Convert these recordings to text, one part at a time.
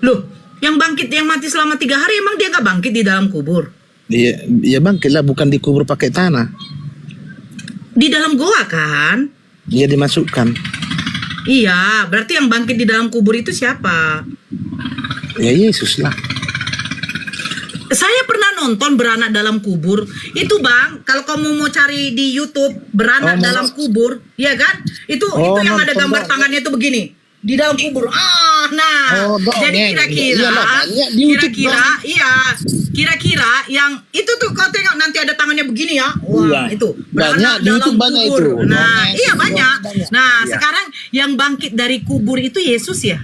Loh, yang bangkit, yang mati selama 3 hari emang dia nggak bangkit di dalam kubur? Iya bangkit lah, bukan dikubur pakai tanah. Di dalam goa kan? Dia dimasukkan. Iya, berarti yang bangkit di dalam kubur itu siapa? Ya Yesus lah. Saya pernah nonton Beranak Dalam Kubur. Itu Bang, kalau kamu mau cari di YouTube Beranak Dalam Kubur, ya kan? Itu yang ada gambar Bang. tangannya itu begini. Di dalam kubur. Jadi kira-kira yang itu tuh kau tengok nanti ada tangannya begini ya. Wah, itu banyak di YouTube, banyak itu. Nah, iya banyak. Nah, sekarang yang bangkit dari kubur itu Yesus ya?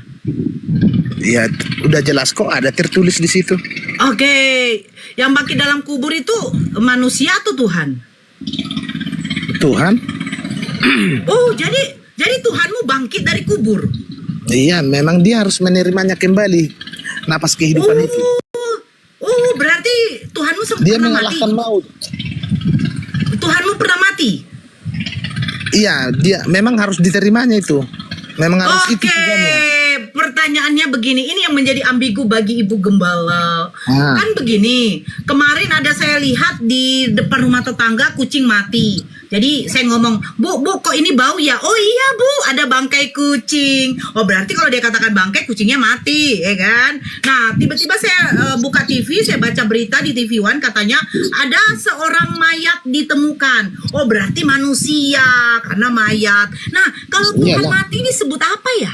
Iya, udah jelas kok, ada tertulis di situ. Oke, yang bangkit dalam kubur itu manusia atau Tuhan? Tuhan. Oh, jadi Tuhanmu bangkit dari kubur. Iya, memang dia harus menerimanya kembali. Napas kehidupan itu. Oh, berarti Tuhanmu Dia pernah mengalahkan mati. maut. Tuhanmu pernah mati. Iya, dia memang harus diterimanya itu. Memang harus itu tujuannya. Pertanyaannya begini, ini yang menjadi ambigu bagi Ibu Gembala. Kan begini, kemarin ada saya lihat di depan rumah tetangga kucing mati. Jadi saya ngomong, Bu, kok ini bau ya? Oh iya Bu, ada bangkai kucing. Oh berarti kalau dia katakan bangkai, kucingnya mati, ya kan? Nah tiba-tiba saya buka TV, saya baca berita di TV One, katanya ada seorang mayat ditemukan. Oh berarti manusia, karena mayat. Nah kalau Tuhan mati disebut apa ya?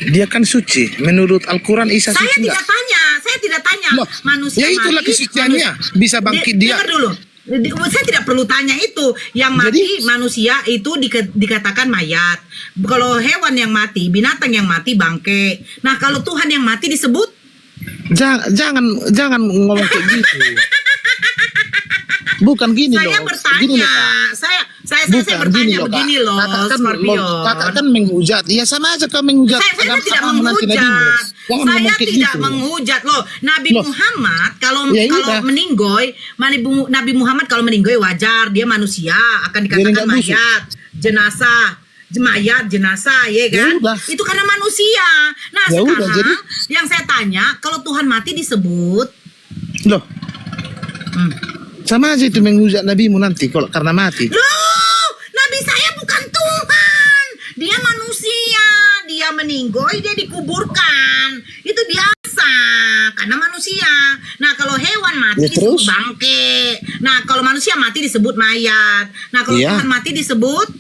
Dia kan suci. Menurut Al-Quran Isa suci. Saya tidak tanya. Loh, manusia ya itulah mati, kesuciannya. Bisa bangkit dia. Dengar dulu. Saya tidak perlu tanya itu. Yang mati manusia itu dikatakan mayat. Kalau hewan yang mati, binatang yang mati bangke. Nah kalau Tuhan yang mati disebut? Jangan ngomong kayak gitu. Bukan gini saya loh. Bertanya. Gini loh, saya bertanya begini loh, Scorpio. Kakak kan menghujat. Ya sama aja kau menghujat. Saya tidak menghujat. Saya tidak menghujat loh. Nabi Muhammad kalau meninggoy, Nabi Muhammad kalau meninggoy wajar, dia manusia, akan dikatakan mayat, jenazah, ya kan? Itu karena manusia. Nah, sekarang yang saya tanya, kalau Tuhan mati disebut loh. Sama aja itu menghujat nabimu nanti kalau karena mati. Loh, nabi saya bukan Tuhan. Dia manusia. Dia meninggoy, dia dikuburkan. Itu biasa karena manusia. Nah, kalau hewan mati disebut bangke. Nah, kalau manusia mati disebut mayat. Nah, kalau Tuhan mati disebut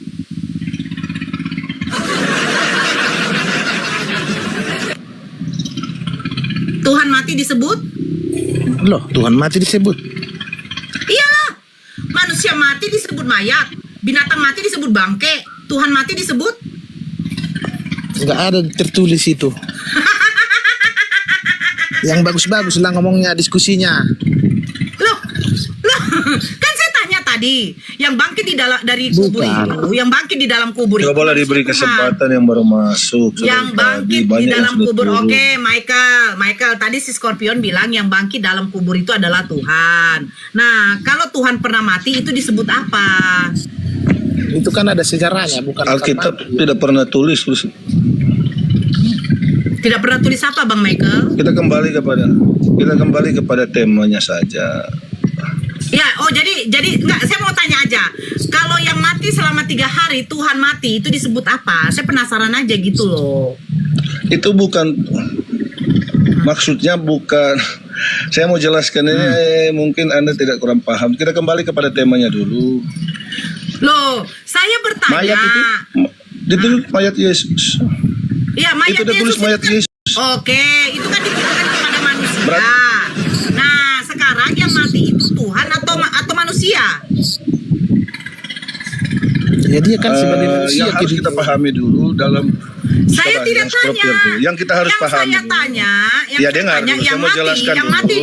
Tuhan mati disebut? Loh, Tuhan mati disebut. Iyalah, manusia mati disebut mayat, binatang mati disebut bangke, Tuhan mati disebut? Nggak ada tertulis itu. Yang bagus-bagus lah ngomongnya, diskusinya. Loh, kan saya tanya tadi, yang bangkit di dalam dari kubur itu, yang bangkit di dalam kubur itu. Coba boleh diberi kesempatan yang baru masuk. Yang bangkit di dalam kubur, oke, Michael, tadi si Scorpion bilang yang bangkit dalam kubur itu adalah Tuhan. Nah, kalau Tuhan pernah mati itu disebut apa? Itu kan ada sejarahnya, bukan Alkitab tidak pernah tulis. Tidak pernah tulis apa, Bang Michael? Kita kembali kepada temanya saja. Ya, jadi enggak, saya mau tanya aja. Kalau yang mati selama 3 hari Tuhan mati itu disebut apa? Saya penasaran aja gitu loh. Itu bukan, maksudnya bukan. Saya mau jelaskan ini, mungkin Anda tidak kurang paham. Kita kembali kepada temanya dulu. Loh, saya bertanya. Mayat itu mayat Yesus. Iya, mayat itu Yesus. Mayat Yesus. Oke, itu kan ditujukan kepada manusia. Nah, sekarang yang mati itu Tuhan atau manusia? Ya dia kan sebagai manusia. Yang harus kita pahami dulu dalam. Saya tidak tanya. Yang kita harus pahami. Yang mati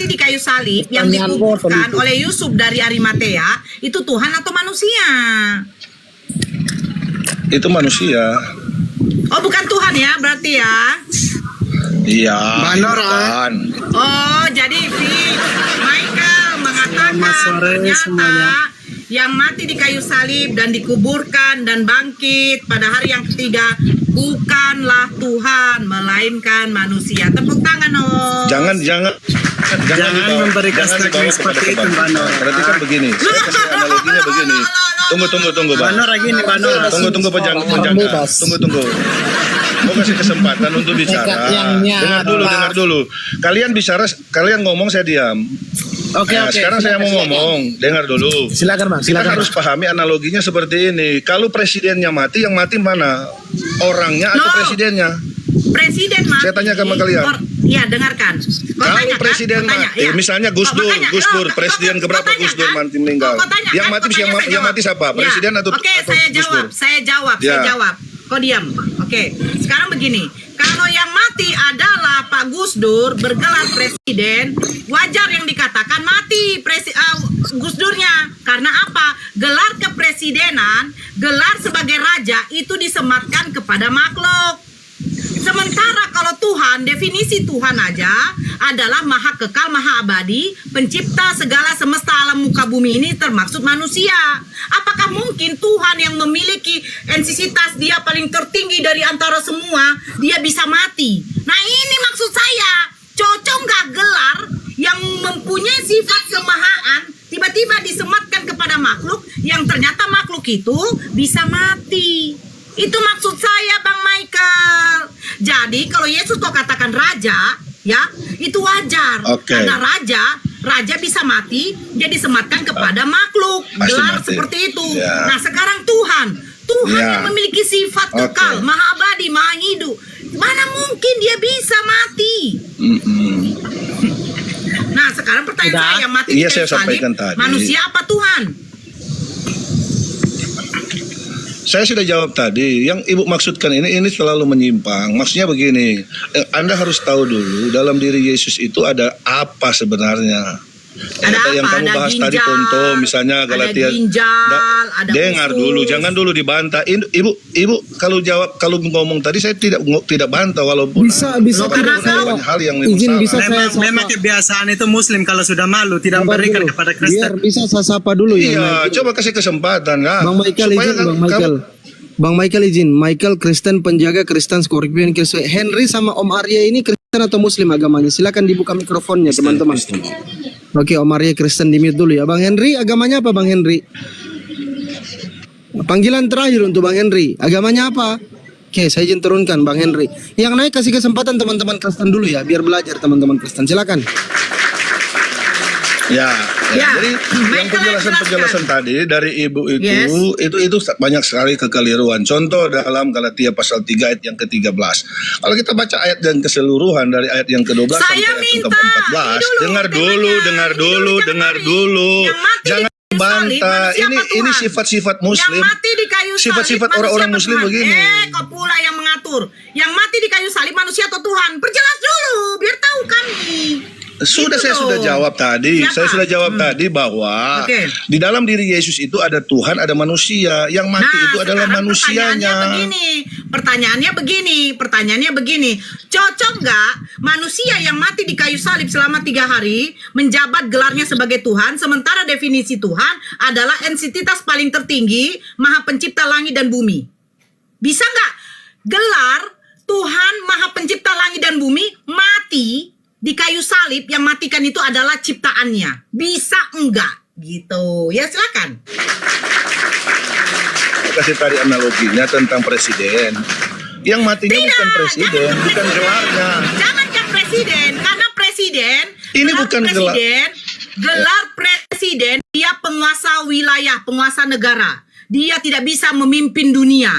di kayu salib, yang dikuburkan oleh Yusuf dari Arimatea, itu Tuhan atau manusia? Itu manusia. Oh, bukan Tuhan ya, berarti ya? Iya. Bukan. Oh, jadi Michael mengatakan ternyata yang mati di kayu salib dan dikuburkan dan bangkit pada hari yang ketiga bukanlah Tuhan melainkan manusia. Tepuk tangan, oh. Jangan memberikan jangan statement seperti itu, Mbak Nur. Berarti kan begini. Saya kasih analoginya begini. Tunggu, Bang. Mbak Nur gini, Mbak Nur. Tunggu penjaga. Tunggu. Mau kasih kesempatan untuk bicara. Dengar dulu. Kalian bicara, kalian ngomong, saya diam. Oke. Sekarang saya mau ngomong. Dengar dulu. Silakan, Bang. Kita harus pahami analoginya seperti ini. Kalau presidennya mati, yang mati mana? Orangnya atau presidennya? Presiden mati. Saya tanya sama kalian. Iya, dengarkan. Kalau presiden mati, misalnya Gus Dur, presiden keberapa Gus Dur mati meninggal? Yang mati siapa? Presiden atau Oke, Gus Dur? saya jawab. Kok diam? Oke, sekarang begini. Kalau yang mati adalah Pak Gus Dur bergelar presiden, wajar yang dikatakan mati Gus Durnya. Karena apa? Gelar kepresidenan, gelar sebagai raja itu disematkan kepada makhluk. Sementara kalau Tuhan, definisi Tuhan aja adalah maha kekal, maha abadi, pencipta segala semesta alam muka bumi ini termaksud manusia. Apakah mungkin Tuhan yang memiliki entitas dia paling tertinggi dari antara semua, dia bisa mati? Nah ini maksud saya, cocok nggak gelar yang mempunyai sifat kemahaan tiba-tiba disematkan kepada makhluk yang ternyata makhluk itu bisa mati? Itu maksud saya, Bang Michael. Jadi kalau Yesus kok katakan raja, ya itu wajar. Karena raja bisa mati, dia disematkan kepada makhluk. Gelar seperti itu. Nah sekarang Tuhan yang memiliki sifat kekal, maha abadi, maha hidup. Mana mungkin dia bisa mati? Nah sekarang pertanyaan saya, mati di kayu salib, manusia apa Tuhan? Saya sudah jawab tadi. Yang Ibu maksudkan ini selalu menyimpang. Maksudnya begini, Anda harus tahu dulu dalam diri Yesus itu ada apa sebenarnya. Yang kamu bahas tadi contoh misalnya Galatia. Dengar dulu, jangan dulu dibantah. Ibu kalau ngomong tadi saya tidak bantah walaupun bisa hal yang memang kebiasaan itu Muslim kalau sudah malu tidak memberikan kepada Kristen. Biar bisa saya sapa dulu ya. Iya, coba kasih kesempatan kan. Bang Michael izin, Bang Michael izin. Michael Kristen, penjaga Kristen Scorpion Kristen. Henry sama Om Arya ini Kristen atau Muslim agamanya? Silakan dibuka mikrofonnya teman-teman. Oke, Om Arya Kristen di mute dulu ya. Bang Henry, agamanya apa Bang Henry? Panggilan terakhir untuk Bang Henry. Agamanya apa? Oke, saya izin turunkan Bang Henry. Yang naik kasih kesempatan teman-teman Kristen dulu ya, biar belajar teman-teman Kristen. Silakan. Ya. Jadi yang penjelasan tadi dari Ibu itu banyak sekali kekeliruan. Contoh dalam Galatia pasal 3 ayat yang ke-13. Kalau kita baca ayat yang keseluruhan dari ayat yang ke-12 sampai ayat yang ke-14, dengar dulu. Jangan bantah. Ini sifat-sifat Muslim. Yang mati di kayu salib, sifat-sifat orang-orang Muslim begini. Kau pula yang mengatur. Yang mati di kayu salib manusia atau Tuhan? Perjelas dulu biar tahu kami. Saya sudah jawab tadi. Saya sudah jawab tadi bahwa di dalam diri Yesus itu ada Tuhan, ada manusia. Yang mati itu adalah manusianya. Pertanyaannya begini. Cocok nggak manusia yang mati di kayu salib selama 3 hari menjabat gelarnya sebagai Tuhan, sementara definisi Tuhan adalah entitas paling tertinggi, maha pencipta langit dan bumi? Bisa nggak gelar Tuhan maha pencipta langit dan bumi mati di kayu salib, yang matikan itu adalah ciptaannya? Bisa enggak? Gitu. Ya silakan. Kasih tadi analoginya tentang presiden. Yang matinya bukan presiden, bukan gelarnya. Jangankan presiden, karena presiden ini bukan gelar presiden, dia penguasa wilayah, penguasa negara. Dia tidak bisa memimpin dunia.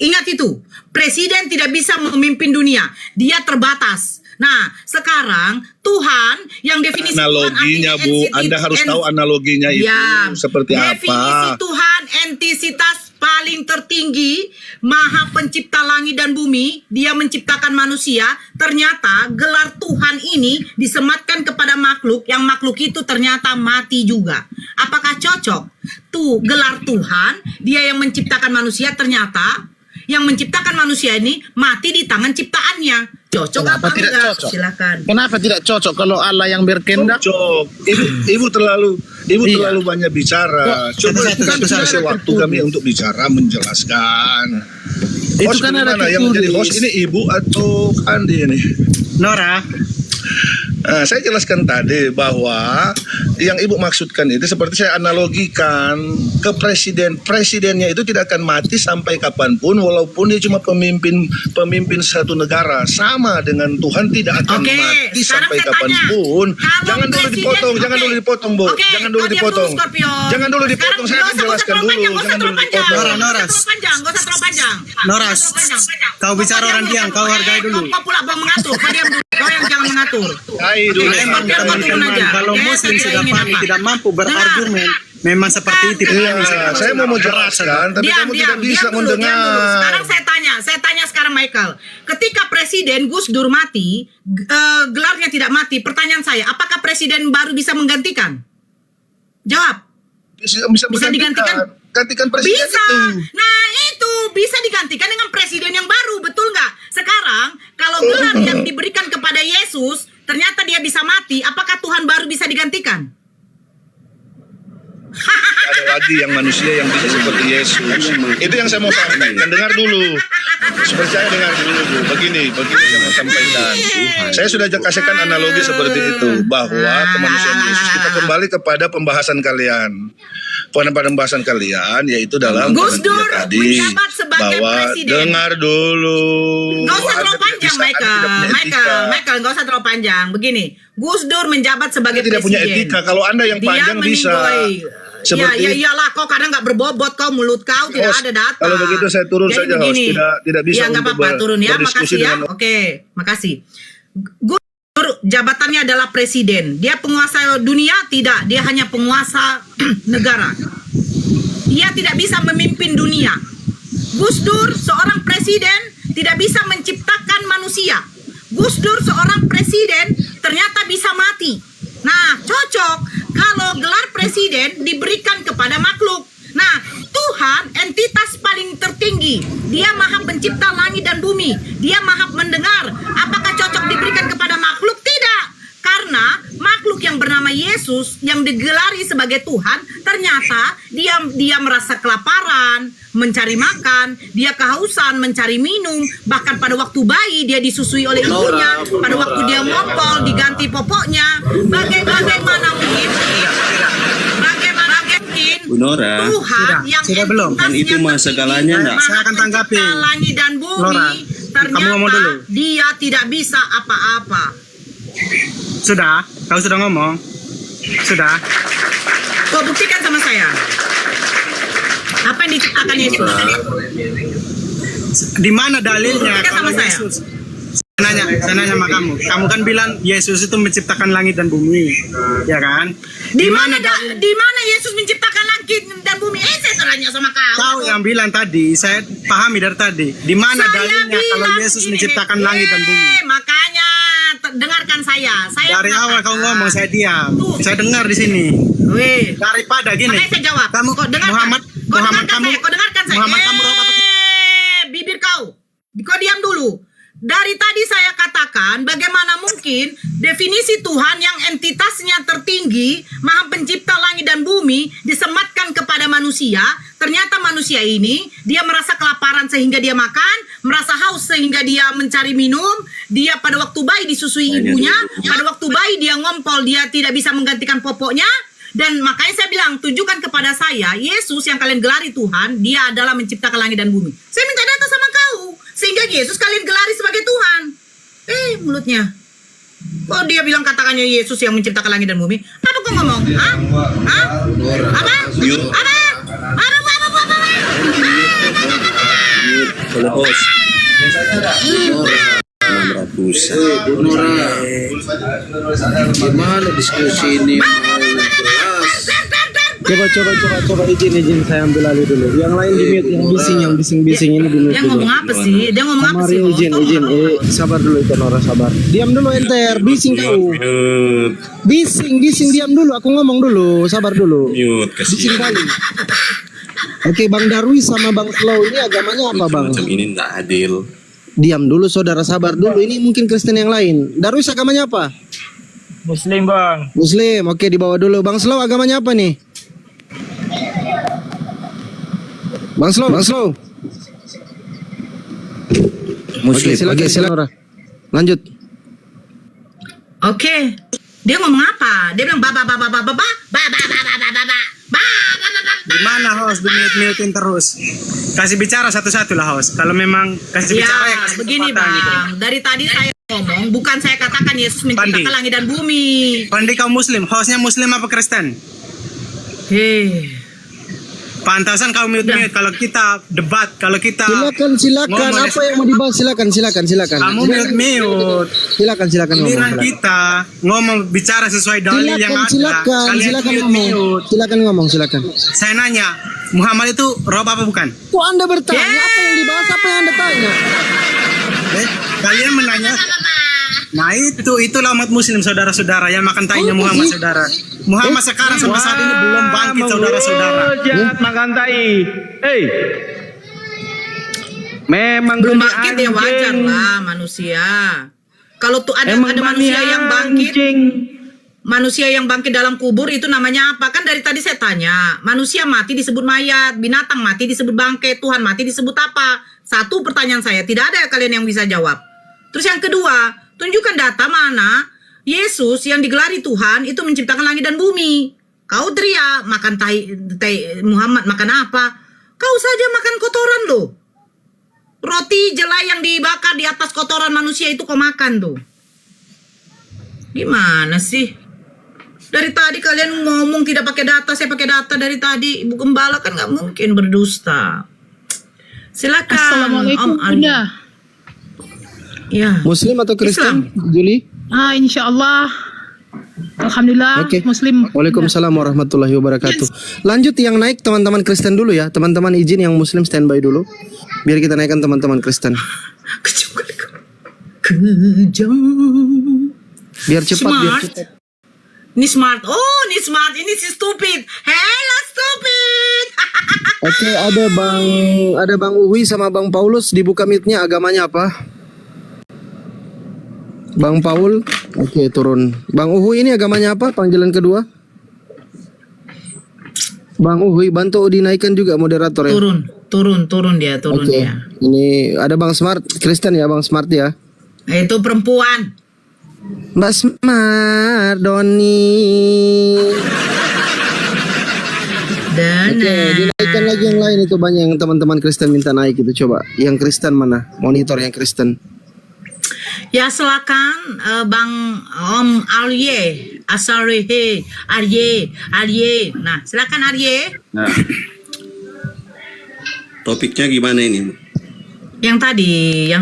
Ingat itu, presiden tidak bisa memimpin dunia. Dia terbatas. Nah, sekarang Tuhan yang definisi analoginya Tuhan, Bu, Anda harus tahu analoginya itu seperti definisi apa. Tuhan, entitas paling tertinggi, maha pencipta langit dan bumi, dia menciptakan manusia. Ternyata gelar Tuhan ini disematkan kepada makhluk, yang makhluk itu ternyata mati juga. Apakah cocok? Tuh, gelar Tuhan, dia yang menciptakan manusia, ternyata yang menciptakan manusia ini mati di tangan ciptaannya. Cocok apa enggak? Silakan. Kenapa tidak cocok kalau Allah yang berkehendak? Cocok. Ibu terlalu Ibu Iya. terlalu banyak bicara. Coba Satu-satu. kasih waktu kami untuk bicara menjelaskan. Itu Host kan ada gimana? Yang tertulis. jadi host ini ibu atau Andi ini? Nora, Nah, saya jelaskan tadi bahwa yang ibu maksudkan itu seperti saya analogikan ke presiden. Presidennya itu tidak akan mati sampai kapanpun, walaupun dia cuma pemimpin satu negara. Sama dengan Tuhan tidak akan Oke, mati sekarang sampai saya tanya, kapanpun. kalau Jangan dulu presiden- dipotong, jangan oke. dulu dipotong, Bu. Oke, Jangan dulu kau diam dipotong. dulu, Scorpion. Jangan dulu dipotong, saya akan Sekarang jelaskan nggak usah dulu. terlalu Jangan dulu panjang, dipotong. Nora, nggak usah terlalu panjang, nggak usah terlalu panjang. Nora, Nggak usah terlalu panjang. kau bicara orang diam, kau hargai dulu. Kau pula bang mengatur, kau diam dulu. Kau yang jangan mengatur. Hai dulu. Oke, memang biar kau turun teman-teman aja. kalau Oke, Muslim saya sudah ingin paham apa? tidak mampu berargumen, memang seperti itu. Iya, saya mau jelaskan, tapi kamu tidak bisa diam dulu. mendengar. Sekarang saya tanya sekarang Michael. Ketika Presiden Gus Dur mati, gelarnya tidak mati. Pertanyaan saya, apakah presiden baru bisa menggantikan? Jawab. Bisa digantikan? Gantikan presiden Bisa. itu. Nah itu bisa digantikan dengan presiden yang baru, betul nggak? Sekarang kalau gelar yang diberikan kepada Yesus ternyata dia bisa mati, apakah Tuhan baru bisa digantikan? Ada lagi yang manusia yang bisa seperti Yesus. Itu yang saya mau sampaikan. Dengar dulu. Seperti saya dengar dulu, Bu. Begini yang mau sampaikan. Saya sudah kasihkan analogi seperti itu, bahwa kemanusiaan Yesus, kita kembali kepada pembahasan kalian. Pada pembahasan kalian yaitu dalam Gus Dur tadi menjabat sebagai bahwa presiden. dengar dulu. Nggak usah terlalu Anda panjang, tidak bisa, Anda tidak punya etika. Michael, nggak usah terlalu panjang. Begini, Gus Dur menjabat sebagai Anda tidak punya presiden. etika. Kalau Anda yang Dia panjang bisa. Ya iyalah, kau kadang nggak berbobot, kau mulut kau tidak Host, ada data. kalau begitu saya turun Jadi saja, host. begini, Tidak bisa ya nggak untuk apa-apa, turun ya, berdiskusi makasih ya. dengan- Oke, makasih. Gus Dur jabatannya adalah presiden. Dia penguasa dunia? Tidak, dia hanya penguasa negara. Dia tidak bisa memimpin dunia. Gus Dur seorang presiden tidak bisa menciptakan manusia. Gus Dur seorang presiden ternyata bisa mati. Nah, cocok kalau gelar presiden diberikan kepada makhluk. Nah, Tuhan entitas paling tertinggi. Dia maha pencipta langit dan bumi. Dia maha mendengar. Apakah cocok diberikan kepada makhluk? Tidak. Karena makhluk yang bernama Yesus yang digelari sebagai Tuhan, ternyata dia merasa kelaparan, mencari makan, dia kehausan, mencari minum, bahkan pada waktu bayi dia disusui oleh ibunya, pada waktu dia ngompol diganti popoknya. Bagaimana mungkin? Bagaimana mungkin Bu Nora, Tuhan yang sudah belum? Kan itu mah segalanya enggak? Maha Saya akan tanggapi. Pencipta langit dan bumi, Nora, ternyata kamu ngomong dulu. dia tidak bisa apa-apa. Sudah, kau sudah ngomong. Sudah. Kau buktikan sama saya. Apa yang diciptakan Yesus? Di mana dalilnya Buktikan kalau sama saya. Yesus? Saya nanya sama kamu. Kamu kan bilang Yesus itu menciptakan langit dan bumi, ya kan? Di mana Yesus menciptakan langit dan bumi? Saya tanya sama kau. Kau yang bilang tadi, saya pahami dari tadi. Di mana Saya dalilnya kalau bilang Yesus gini, menciptakan langit dan bumi? Makanya dengarkan saya. Dari awal kau ngomong saya diam. Tuh. Saya dengar di sini. Weh. Daripada gini. Makanya saya jawab. Kamu Kau dengarkan. Muhammad kamu. Kau dengarkan saya. Muhammad kamu apa? Bibir kau. Kau diam dulu. Dari tadi saya katakan bagaimana mungkin definisi Tuhan yang entitasnya tertinggi, maha pencipta langit dan bumi, disematkan kepada manusia. Ternyata manusia ini, dia merasa kelaparan sehingga dia makan, merasa haus sehingga dia mencari minum, dia pada waktu bayi disusui ibunya, pada waktu bayi dia ngompol, dia tidak bisa menggantikan popoknya. Dan makanya saya bilang, tunjukkan kepada saya, Yesus yang kalian gelari Tuhan, dia adalah menciptakan langit dan bumi. Saya minta data sama kau, sehingga Yesus kalian gelari sebagai Tuhan. Mulutnya. Oh dia bilang katakannya Yesus yang menciptakan langit dan bumi. Apa kau ngomong? Hah? Hah? Apa? Apa? oleh host. 600. Bu Nora, gimana diskusi ini mau jelas? Coba izin saya ambil alih dulu. Yang lain di mute, yang bising ini di mute. Dia ngomong apa sih? Dia ngomong apa sih? Mario izin. Sabar dulu itu Nora, sabar. Diam dulu enter, bising kau. Mute, Bising diam dulu, aku ngomong dulu, sabar dulu. mute Bising kasihan. kali. Oke, Bang Darwi sama Bang Flow ini agamanya apa, Bang? Macam ini enggak adil. Diam dulu saudara, sabar dulu. Ini mungkin Kristen yang lain. Darwis agamanya apa? Muslim bang. Muslim. Oke, dibawa dulu. Bang Slow agamanya apa nih? Bang Slow. Muslim. Oke, silakan. Lanjut. Oke. Dia ngomong apa? Dia bilang Gimana host, dimute-mutein terus. Kasih bicara satu-satu lah host. Kalau memang kasih ya, bicara ya kasih begini kesempatan gitu. bang. Dari tadi saya ngomong, bukan saya katakan Yesus menciptakan Pandi. langit dan bumi. Pandi kau Muslim, hostnya Muslim apa Kristen? Hei. Pantasan kau mute-mute kalau kita debat, kalau kita Silakan. ngomong Apa yang mau dibahas? Silakan. kamu mute-mute. Silakan ngomong. Giliran kita ngomong bicara sesuai dalil yang ada. Silakan ngomong. Silakan. Saya nanya, Muhammad itu rob apa bukan? Kok Anda bertanya? Apa yang dibahas? Apa yang Anda tanya? Kalian menanya. Nah itulah umat Muslim saudara-saudara yang makan tainya Muhammad saudara. Muhammad sekarang sampai saat ini belum bangkit saudara-saudara. Jangan makan tai. Memang Belum gini bangkit ya wajar anjing. lah manusia. Kalau tuh ada Emang manusia bani yang bangkit, anjing. manusia yang bangkit dalam kubur itu namanya apa? Kan dari tadi saya tanya, manusia mati disebut mayat, binatang mati disebut bangkai, Tuhan mati disebut apa? Satu pertanyaan saya, tidak ada kalian yang bisa jawab. Terus yang kedua, tunjukkan data mana Yesus yang digelari Tuhan itu menciptakan langit dan bumi. Kau teriak makan tai Muhammad makan apa? Kau saja makan kotoran loh. Roti jelai yang dibakar di atas kotoran manusia itu kau makan tuh. Gimana sih? Dari tadi kalian ngomong tidak pakai data, saya pakai data dari tadi. Ibu Gembala kan nggak mungkin berdusta. Silakan. Assalamualaikum Om Arya. Bunda. Ya. Muslim atau Kristen? Islam. Juli? Insya Allah. Alhamdulillah Oke. Muslim. Waalaikumsalam warahmatullahi wabarakatuh. Lanjut yang naik teman-teman Kristen dulu ya. Teman-teman izin yang Muslim standby dulu. Biar kita naikkan teman-teman Kristen. Kejam. Biar cepat. Smart. Ini smart. Oh, ini smart. Ini si stupid. Hello stupid. Oke, ada Bang Uwi sama Bang Paulus, dibuka mic-nya, agamanya apa? Bang Paul, oke turun. Bang Uhui ini agamanya apa? Panggilan kedua. Bang Uhui, bantu dinaikkan juga moderator ya. Turun dia. Oke, ini ada Bang Smart, Kristen ya, Bang Smart ya. Itu perempuan. Mbak Smart, Doni. Oke, dinaikkan lagi yang lain itu, banyak yang teman-teman Kristen minta naik itu, coba. Yang Kristen mana? Monitor yang Kristen. Ya silakan Bang Om Arye, Arye. Nah, silakan Arye. Nah, topiknya gimana ini? Yang tadi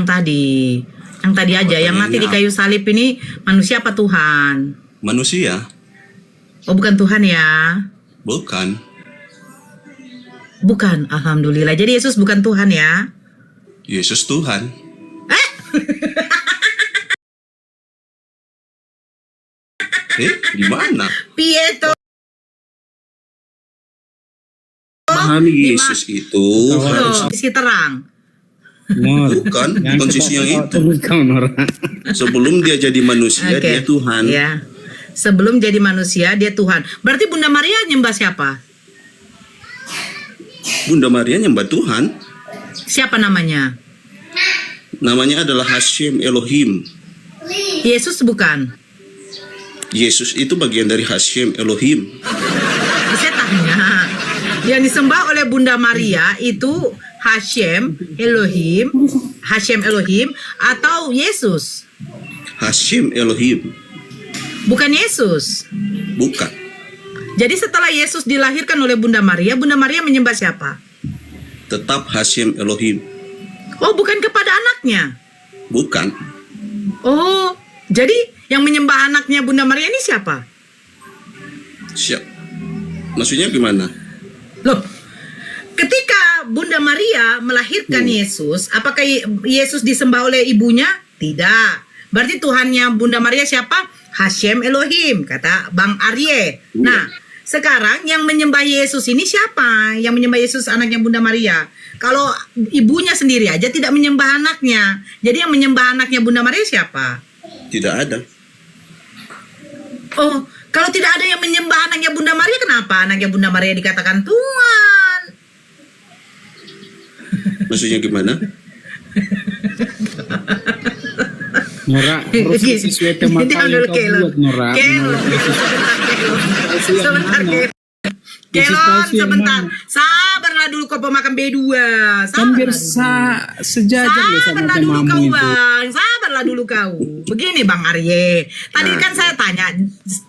aja, yang mati di kayu salib ini manusia apa Tuhan? Manusia? Oh, bukan Tuhan ya? Bukan. Bukan, alhamdulillah. Jadi Yesus bukan Tuhan ya? Yesus Tuhan. Gimana? Pietro. Pahami Yesus itu harus Isi terang. bukan konsisi yang itu. Sebelum dia jadi manusia, Oke. dia Tuhan. Ya. Sebelum jadi manusia dia Tuhan. Berarti Bunda Maria nyembah siapa? Bunda Maria nyembah Tuhan. Siapa namanya? Namanya adalah Hashem Elohim. Yesus bukan. Yesus itu bagian dari Hashem Elohim. Saya tanya, yang disembah oleh Bunda Maria itu Hashem Elohim atau Yesus? Hashem Elohim. Bukan Yesus. Bukan. Jadi setelah Yesus dilahirkan oleh Bunda Maria menyembah siapa? Tetap Hashem Elohim. Oh, bukan kepada anaknya. Bukan. Oh, jadi yang menyembah anaknya Bunda Maria ini siapa? Siap. Maksudnya gimana? Loh, ketika Bunda Maria melahirkan Yesus, apakah Yesus disembah oleh ibunya? Tidak. Berarti Tuhannya Bunda Maria siapa? Hashem Elohim, kata Bang Arye. Nah, sekarang yang menyembah Yesus ini siapa? Yang menyembah Yesus anaknya Bunda Maria. Kalau ibunya sendiri aja tidak menyembah anaknya. Jadi yang menyembah anaknya Bunda Maria siapa? Tidak ada. Oh, kalau tidak ada yang menyembah anaknya Bunda Maria, kenapa anaknya Bunda Maria dikatakan Tuhan? Maksudnya gimana? Nora, harus sesuai tema Diam yang dulu, kau Kelon. buat, Nora. Kelon. Sebentar, Kelon. Kelon, sebentar. Sabarlah dulu kau pemakan B2. Kan biar Sabarlah dulu. sejajar loh sama Sabarlah dulu temamu kau, itu. Bang. Sabarlah dulu kau. Begini, Bang Arye. Tadi kan saya tanya,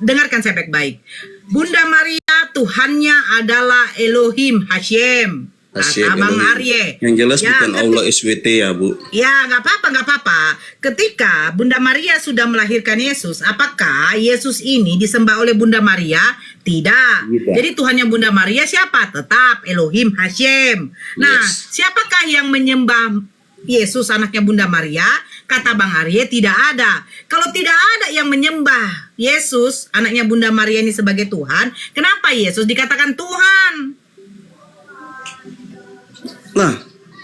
dengarkan saya baik-baik. Bunda Maria Tuhannya adalah Elohim Hashem. Hashem, Kata Bang Elohim. Arye. Yang jelas Ya, bukan Allah SWT ya, Bu. Ya, nggak apa-apa. Ketika Bunda Maria sudah melahirkan Yesus, apakah Yesus ini disembah oleh Bunda Maria? Tidak. Tidak. Jadi Tuhannya Bunda Maria siapa? Tetap Elohim Hashem. Nah, Yes. siapakah yang menyembah Yesus anaknya Bunda Maria? Kata Bang Arye tidak ada. Kalau tidak ada yang menyembah Yesus anaknya Bunda Maria ini sebagai Tuhan, kenapa Yesus dikatakan Tuhan? Nah,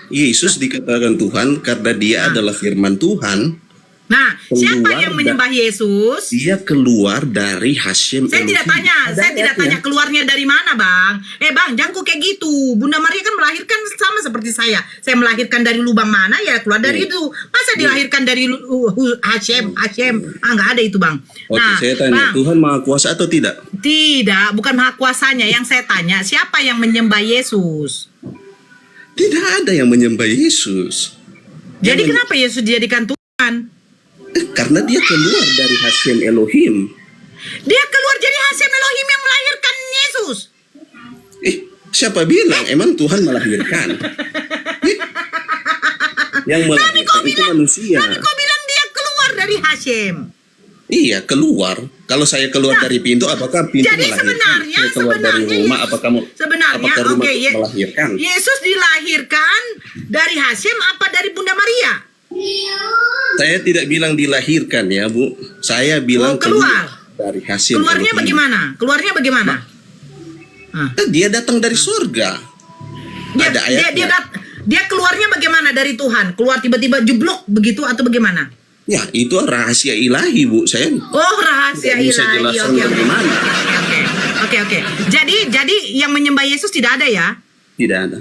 Yesus dikatakan Tuhan karena dia adalah firman Tuhan. Nah, siapa Keluar yang menyembah Yesus? Dia keluar dari Hashem Saya tidak Elohim. tanya, Ada saya tidak ayatnya. tanya keluarnya dari mana, Bang. Bang, jangan kok kayak gitu. Bunda Maria kan melahirkan sama seperti saya. Saya melahirkan dari lubang mana ya keluar dari itu. Masa dilahirkan dari Hashem? Nggak ada itu, Bang. Oke, saya tanya, Bang, Tuhan Maha Kuasa atau tidak? tidak, bukan maha kuasanya. Yang saya tanya, siapa yang menyembah Yesus? Tidak ada yang menyembah Yesus. Jadi Yang- kenapa Yesus dijadikan Tuhan? Karena dia keluar dari Hashem Elohim. Dia keluar jadi Hashem Elohim yang melahirkan Yesus. Siapa bilang? Emang Tuhan melahirkan? Yang melahirkan itu manusia. Tapi kau bilang dia keluar dari Hashem. Iya, keluar. Kalau saya keluar Nah, dari pintu, apakah pintu jadi melahirkan? sebenarnya- Saya keluar dari sebenarnya rumah, apakah apakah rumah oke, melahirkan? Yesus dilahirkan dari Hashem apa dari Bunda Maria? Saya tidak bilang dilahirkan ya, Bu. Saya bilang keluar. dari Hashem Keluarnya Elohim. bagaimana? Keluarnya bagaimana? Dia datang dari surga. Ada ayatnya. Dia keluarnya bagaimana dari Tuhan? Keluar tiba-tiba jeblok begitu atau bagaimana? Ya, itu rahasia ilahi, Bu. Saya Oh, rahasia tidak bisa ilahi. jelaskan Oke. bagaimana. Oke. Jadi yang menyembah Yesus tidak ada ya? Tidak ada.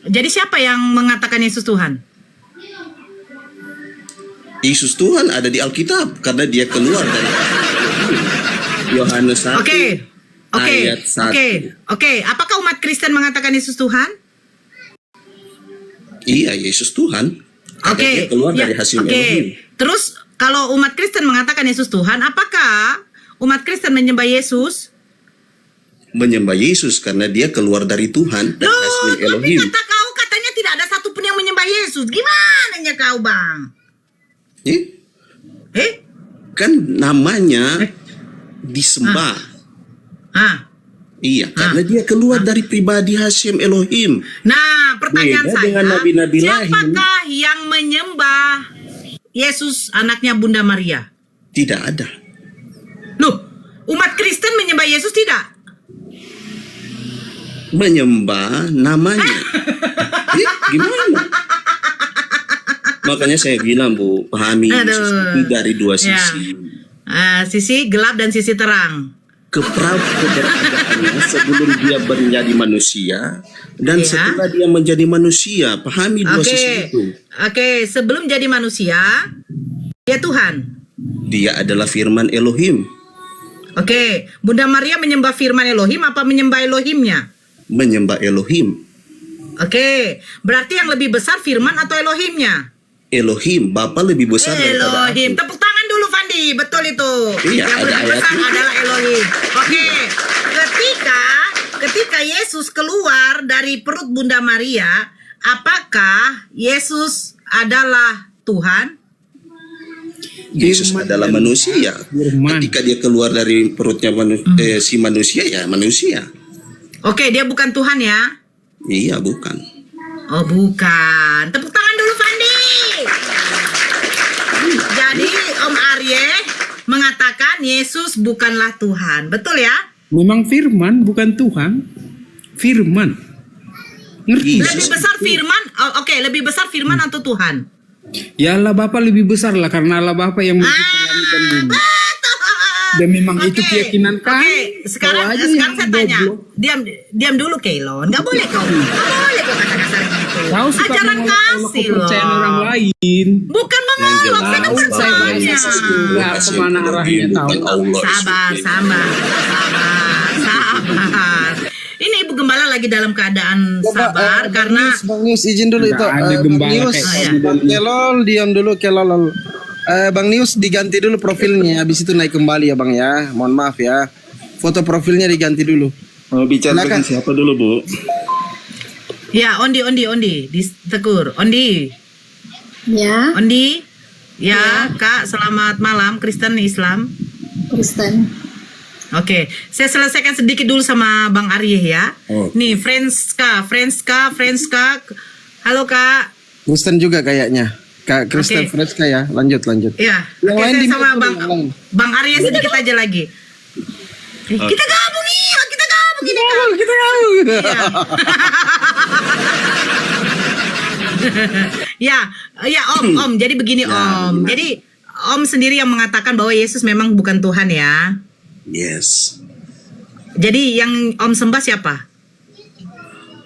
Jadi siapa yang mengatakan Yesus Tuhan? Yesus Tuhan ada di Alkitab karena dia keluar dari Yohanes 1 Oke. ayat 1. Oke. Apakah umat Kristen mengatakan Yesus Tuhan? Iya, Yesus Tuhan. Karena Oke. dia keluar Ya, dari Hashem oke. Elohim. Terus kalau umat Kristen mengatakan Yesus Tuhan, apakah umat Kristen menyembah Yesus? Menyembah Yesus karena dia keluar dari Tuhan dan Hashem Tapi Elohim. kata kau katanya tidak ada satupun yang menyembah Yesus. Gimana kau, Bang? Kan namanya disembah. Iya, karena dia keluar dari pribadi Hashem Elohim. Nah, pertanyaan Beda saya, dengan nabi-nabi lain. siapakah yang menyembah Yesus anaknya Bunda Maria? Tidak ada. Loh, umat Kristen menyembah Yesus tidak? Menyembah namanya. Gimana? Makanya saya bilang, Bu, pahami Yesus itu dari dua sisi. Sisi gelap dan sisi terang. Keberadaannya sebelum dia menjadi manusia dan Iya. setelah dia menjadi manusia, pahami dua sisi itu. Oke, sebelum jadi manusia, dia Tuhan. Dia adalah firman Elohim. Oke, Bunda Maria menyembah firman Elohim apa menyembah Elohimnya? Menyembah Elohim. Oke, berarti yang lebih besar firman atau Elohimnya? Elohim, Bapa lebih besar daripada Elohim. aku. Tepuk tangan dulu, Fandi. Betul itu. Iya, yang ada lebih besar ayatnya. adalah Elohim. Oke, ketika Yesus keluar dari perut Bunda Maria, apakah Yesus adalah Tuhan? Yesus adalah manusia. Firman. Ketika dia keluar dari perutnya si manusia, ya manusia. Oke, dia bukan Tuhan ya? Iya, bukan. Oh, bukan. Tepuk tangan dulu, Fandi. Jadi Om Arye mengatakan Yesus bukanlah Tuhan. Betul ya? Memang firman bukan Tuhan. Firman. Ngerti? Lebih besar firman. Oke, lebih besar firman atau Tuhan? Ya Allah Bapa lebih besar lah karena Allah Bapa yang mencipta langit dan bumi. Dan memang itu keyakinan kan. Oke, sekarang Kau aja sekarang yang saya tanya. goblok. Diam dulu Keilon. Enggak boleh kau. Enggak boleh kau kata kasar gitu. Kau suka Ajaran mengolok-olok kasih loh. kepercayaan orang lain. Bukan mengolok, saya kan Tahu saya bertanya. bahasa enggak kemana arahnya tahu. Sabar. Ini Ibu Gembala lagi dalam keadaan sabar karena Bang Nius izin dulu Nggak itu. ada Bang gembala Nius, kayak Bang Kelol diam dulu Kelol. Bang Nius diganti dulu profilnya, habis itu naik kembali ya Bang ya. Mohon maaf ya. Foto profilnya diganti dulu. Mau bicara Silakan. dengan siapa dulu, Bu? ya Ondi ditegur. Ondi. Ya, Ondi. Ya, Kak, selamat malam Kristen Islam. Kristen. Oke, saya selesaikan sedikit dulu sama Bang Arye ya. Oke. Nih, Friendska. Halo Kak. Kristen juga kayaknya. Kak Kristen Oke. Fredska ya. Lanjut. Ya, Yang oke, lain saya di sama mute Bang dulu, yang lain. Bang Arya sedikit aja lagi. Kita gabung nih, kita gabung. Iya. ya Om. Jadi begini Om. Jadi Om sendiri yang mengatakan bahwa Yesus memang bukan Tuhan ya. Yes. Jadi yang Om sembah siapa?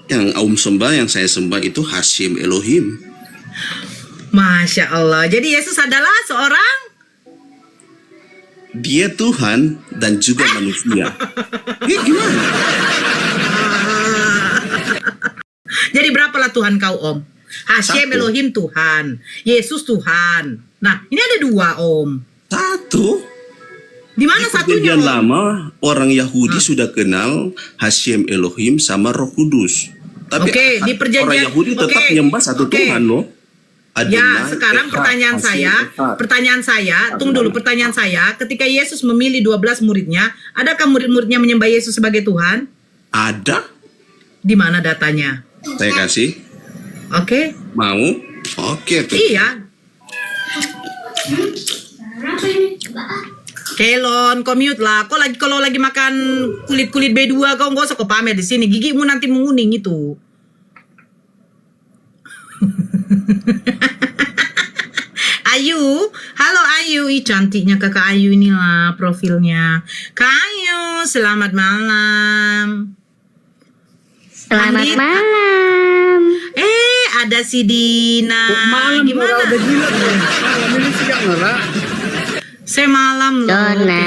Yang Om sembah, yang saya sembah itu Hashim Elohim. Masya Allah. Jadi Yesus adalah seorang. Dia Tuhan dan juga manusia. Gimana? Jadi berapalah Tuhan kau Om? Hashem Satu. Elohim Tuhan, Yesus Tuhan. Nah ini ada dua Om. Satu. Di mana Di satunya perjanjian Om? lama orang Yahudi sudah kenal Hashim Elohim sama Roh Kudus. Tapi Oke, di perjanjian- orang Yahudi tetap oke, menyembah satu oke. Tuhan loh. Ya, Adonai, sekarang Echad, pertanyaan Hashem, saya, tunggu dulu pertanyaan saya, ketika Yesus memilih 12 muridnya, adakah murid-muridnya menyembah Yesus sebagai Tuhan? Ada? Di mana datanya? Saya kasih. Oke? Mau? Oke tuh. Iya. Kelon, commute lah. Kok lagi kalau lagi makan kulit B2 kau nggak usah kau pamer di sini. Gigimu nanti menguning itu. Ayu, halo Ayu, ih cantiknya kakak Ayu inilah profilnya. Kak Ayu, selamat malam. Selamat Pandit. malam. Ada si Dina. Malam Gimana? udah gila tuh. Malam ini siang Nora. Saya malam loh. Dona.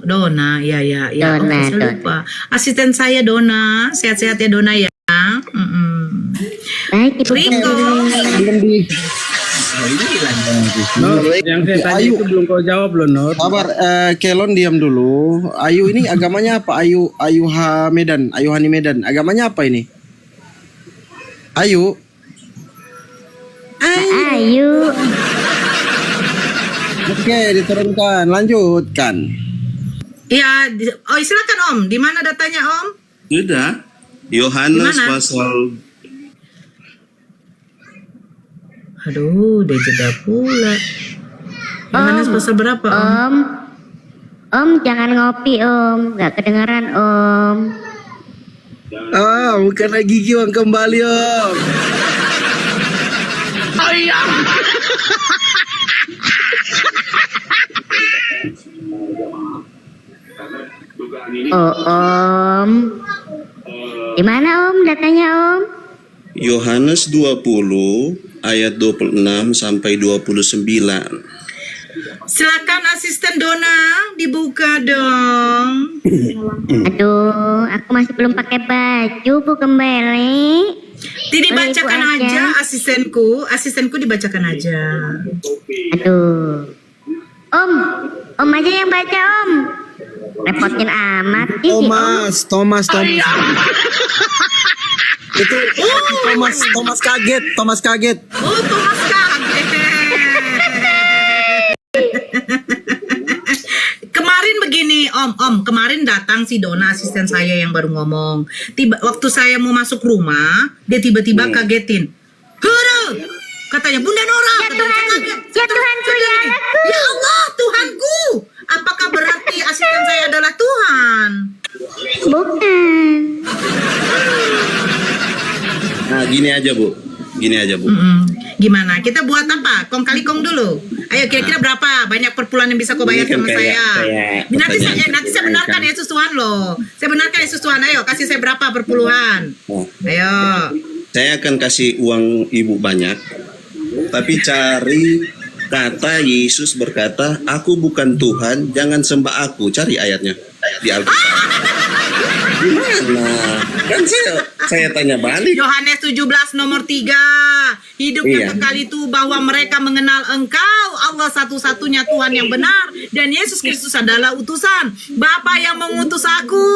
Dona, ya. Dona, Saya lupa. Asisten saya Dona. Sehat-sehat ya Dona ya. Baik, Ibu Riko. Belum di Nur, yang saya tanya Ayu. itu belum kau jawab loh, Nur. Sabar, Kelon diam dulu. Ayu ini agamanya apa? Ayu Hani Medan. Agamanya apa ini? Ayu. Ayu. Oke, diturunkan. Lanjutkan. Ya, silakan Om. Di mana datanya Om? Sudah. Yohanes Di mana? pasal Aduh, udah jeda pula. Yohanes pasal berapa Om? Om jangan ngopi Om, nggak kedengaran Om. Bukan lagi gigi Om, kembali Om. Oh Om, di mana Om datanya Om? Yohanes 20 ayat 26 sampai 29. Silakan asisten Dona dibuka dong. Aduh, aku masih belum pakai baju Bu Gembele. Dibacakan Boleh, Ibu aja asistenku dibacakan aja. Aduh, Om aja yang baca Om. Repotin amat. Ih, Om. Thomas. Itu Thomas kaget. Oh, Thomas kaget. Kemarin begini, Om, kemarin datang si Dona asisten saya yang baru ngomong. Waktu saya mau masuk rumah, dia tiba-tiba kagetin. Huru! Katanya Bunda Nora. Ya Katanya, Tuhan, saya kaget. ya Tuhanku, ya anakku. Ya Allah, Tuhanku. Apakah berarti asisten saya adalah Tuhan? Bukan. Nah, gini aja Bu. Gimana? Kita buat apa? Kong kali kong dulu. Ayo kira-kira berapa banyak perpuluhan yang bisa kau bayar Ini kan sama saya? Nanti pertanyaan saya benarkan Yesus Tuhan loh. Saya benarkan Yesus Tuhan. Ayo kasih saya berapa perpuluhan? Ayo. Saya akan kasih uang ibu banyak, tapi cari kata Yesus berkata, aku bukan Tuhan, jangan sembah aku. Cari ayatnya di Alkitab. Gimana? Kan saya tanya balik. Yohanes 17 nomor 3. Hidup Iya. yang kekal itu bahwa mereka mengenal Engkau Allah satu-satunya Tuhan yang benar dan Yesus Kristus adalah utusan Bapa yang mengutus aku.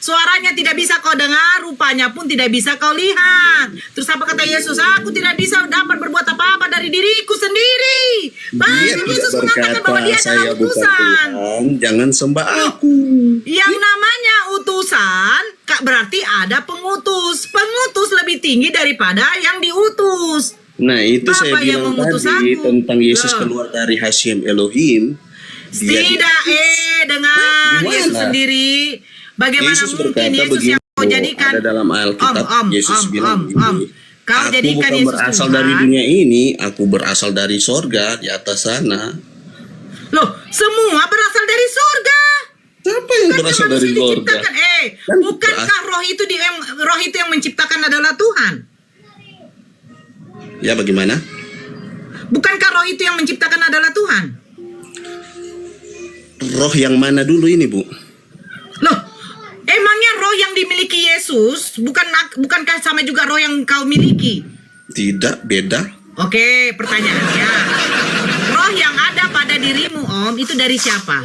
Suaranya tidak bisa kau dengar, rupanya pun tidak bisa kau lihat. Terus apa kata Yesus? Aku tidak bisa dapat berbuat apa-apa dari diriku sendiri. Dia Bahkan tidak Yesus mengatakan bahwa dia adalah saya bukan utusan. Tuhan, jangan sembah aku. Yang namanya utusan berarti ada pengutus. Pengutus lebih tinggi daripada yang diutus. Nah itu Bapa saya yang bilang mengutus tadi aku. tentang Yesus Loh. keluar dari Hashem Elohim. Dia Tidak dengan Gimana? Yesus sendiri. Bagaimana Yesus mungkin berkata Yesus begini, yang kau jadikan? ada dalam Alkitab, Yesus bilang begini, Kau aku jadikan bukan Yesus berasal Tuhan. dari dunia ini, aku berasal dari sorga di atas sana. Loh, semua berasal dari surga. Siapa yang berasal Bukan dari manusia sorga? diciptakan. Kan Bukankah roh itu yang menciptakan adalah Tuhan? Ya bagaimana? Bukankah roh itu yang menciptakan adalah Tuhan? Roh yang mana dulu ini, Bu? Loh, emangnya roh yang dimiliki Yesus bukankah sama juga roh yang kau miliki? Tidak, beda. Oke, pertanyaannya. Roh yang ada pada dirimu, Om, itu dari siapa?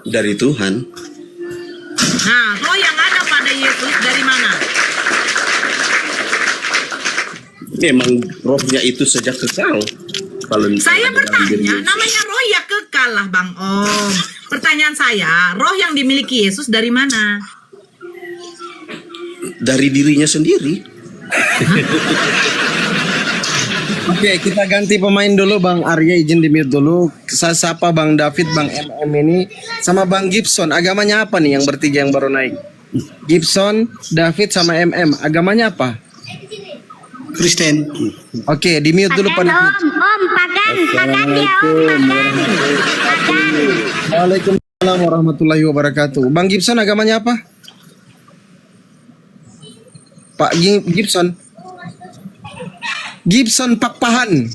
Dari Tuhan. Nah, roh yang ada pada Yesus dari mana? Memang rohnya itu sejak kekal. Kalau Saya ada dalam diri bertanya, Yesus. namanya roh ya kekal lah, Bang Om. Pertanyaan saya, roh yang dimiliki Yesus dari mana? Dari dirinya sendiri. Oke, kita ganti pemain dulu. Bang Arya izin di mute dulu. Saya sapa Bang David, Bang MM ini sama Bang Gibson. Agamanya apa nih yang bertiga yang baru naik? Gibson, David sama MM. Agamanya apa? Kristen. Oke, di mute dulu Pagan Pak. om, pagan ya om, pagan. Waalaikumsalam warahmatullahi wabarakatuh. Bang Gibson agamanya apa? Pak Gibson. Gibson Pakpahan.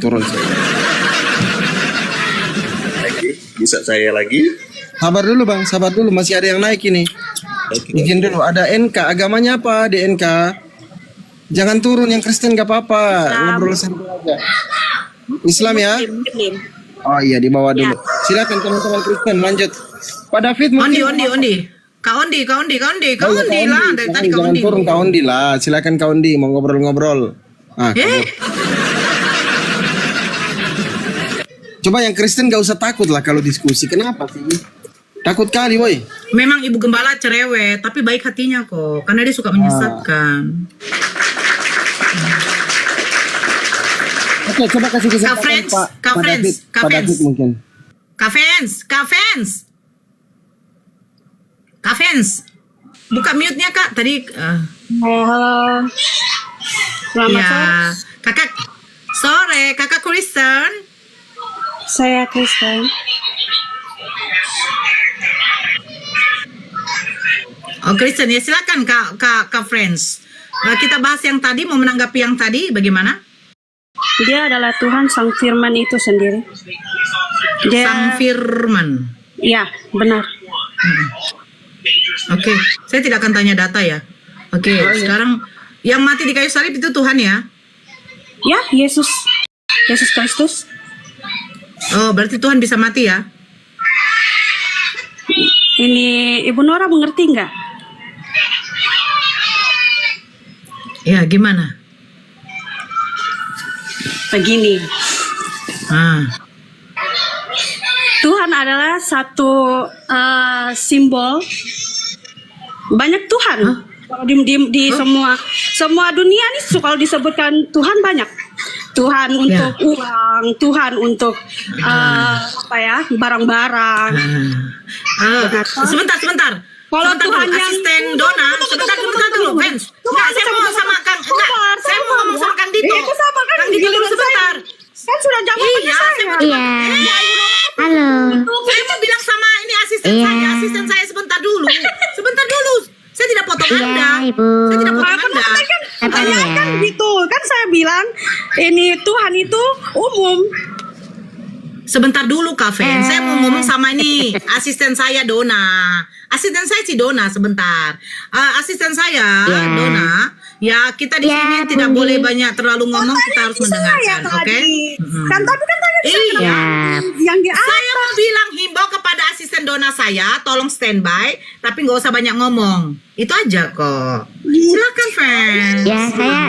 Turun saya. Bisa saya lagi? Sabar dulu Bang, sabar dulu, masih ada yang naik ini. Oke. Izin dulu, ada NK. Agamanya apa di NK? Jangan turun, yang Kristen gak apa-apa. Ngobrol santai aja. Islam ya? Oh iya, di bawah dulu. Silakan teman-teman Kristen, lanjut. Pak David mungkin. Ondi. Kak Ondi lah. Dari tadi Kak Jangan Ondi. turun Kak Ondi lah. Silakan Kak Ondi, mau ngobrol-ngobrol. Coba yang Kristen gak usah takut lah kalau diskusi. Kenapa sih? Takut kali, boy. Memang Ibu Gembala cerewet, tapi baik hatinya kok. Karena dia suka menyesatkan. Oke, coba kasih kesempatan Pak David mungkin. Kak Fens. Buka mute-nya Kak. Tadi Halo. Selamat ya, sore. Kakak sore, Kakak Kristen. Saya Kristen. Oh, Kristen ya, silakan Kak Friends. Kita bahas yang tadi, mau menanggapi yang tadi bagaimana? Dia adalah Tuhan Sang Firman itu sendiri. Dia, Sang Firman. ya, benar. Oke, saya tidak akan tanya data ya. Oke, sekarang yang mati di kayu salib itu Tuhan ya? Ya, Yesus Kristus. Oh, berarti Tuhan bisa mati ya? Ini Ibu Nora mengerti nggak? Ya, gimana? Begini, Tuhan adalah satu simbol. Banyak Tuhan. Kalau di semua dunia nih kalau disebutkan Tuhan banyak. Tuhan untuk uang, Tuhan untuk barang-barang. Sebentar. Kalau Sebentar Tuhan dulu, yang asisten Dona, sebentar dulu, Fans. Enggak, saya mau sama Kang, enggak, saya mau ngomong sama Kang Dito. Itu sama kan Kang Dito dulu sebentar. Kan sudah jawabannya Iya, saya saya. mau Iya. Halo. Saya mau bilang sama ini asisten saya sebentar dulu. Sebentar dulu. Saya tidak potong Iya, Anda. Ibu. Saya tidak potong Kan Anda. maksudnya kan Apa saya ya? kan gitu. Kan saya bilang ini Tuhan itu umum. Sebentar dulu Kak Fen, saya mau ngomong sama ini asisten saya Dona. Asisten saya si Dona sebentar. Asisten saya Ya. Dona. Ya kita di Ya, sini tidak Budi. boleh banyak terlalu ngomong, kita harus mendengarkan, oke? Kan tapi kan tadi saya Iya. yang di Saya mau bilang himbau kepada asisten Dona saya, tolong standby, tapi nggak usah banyak ngomong. Itu aja kok. Silakan Fen. Ya, saya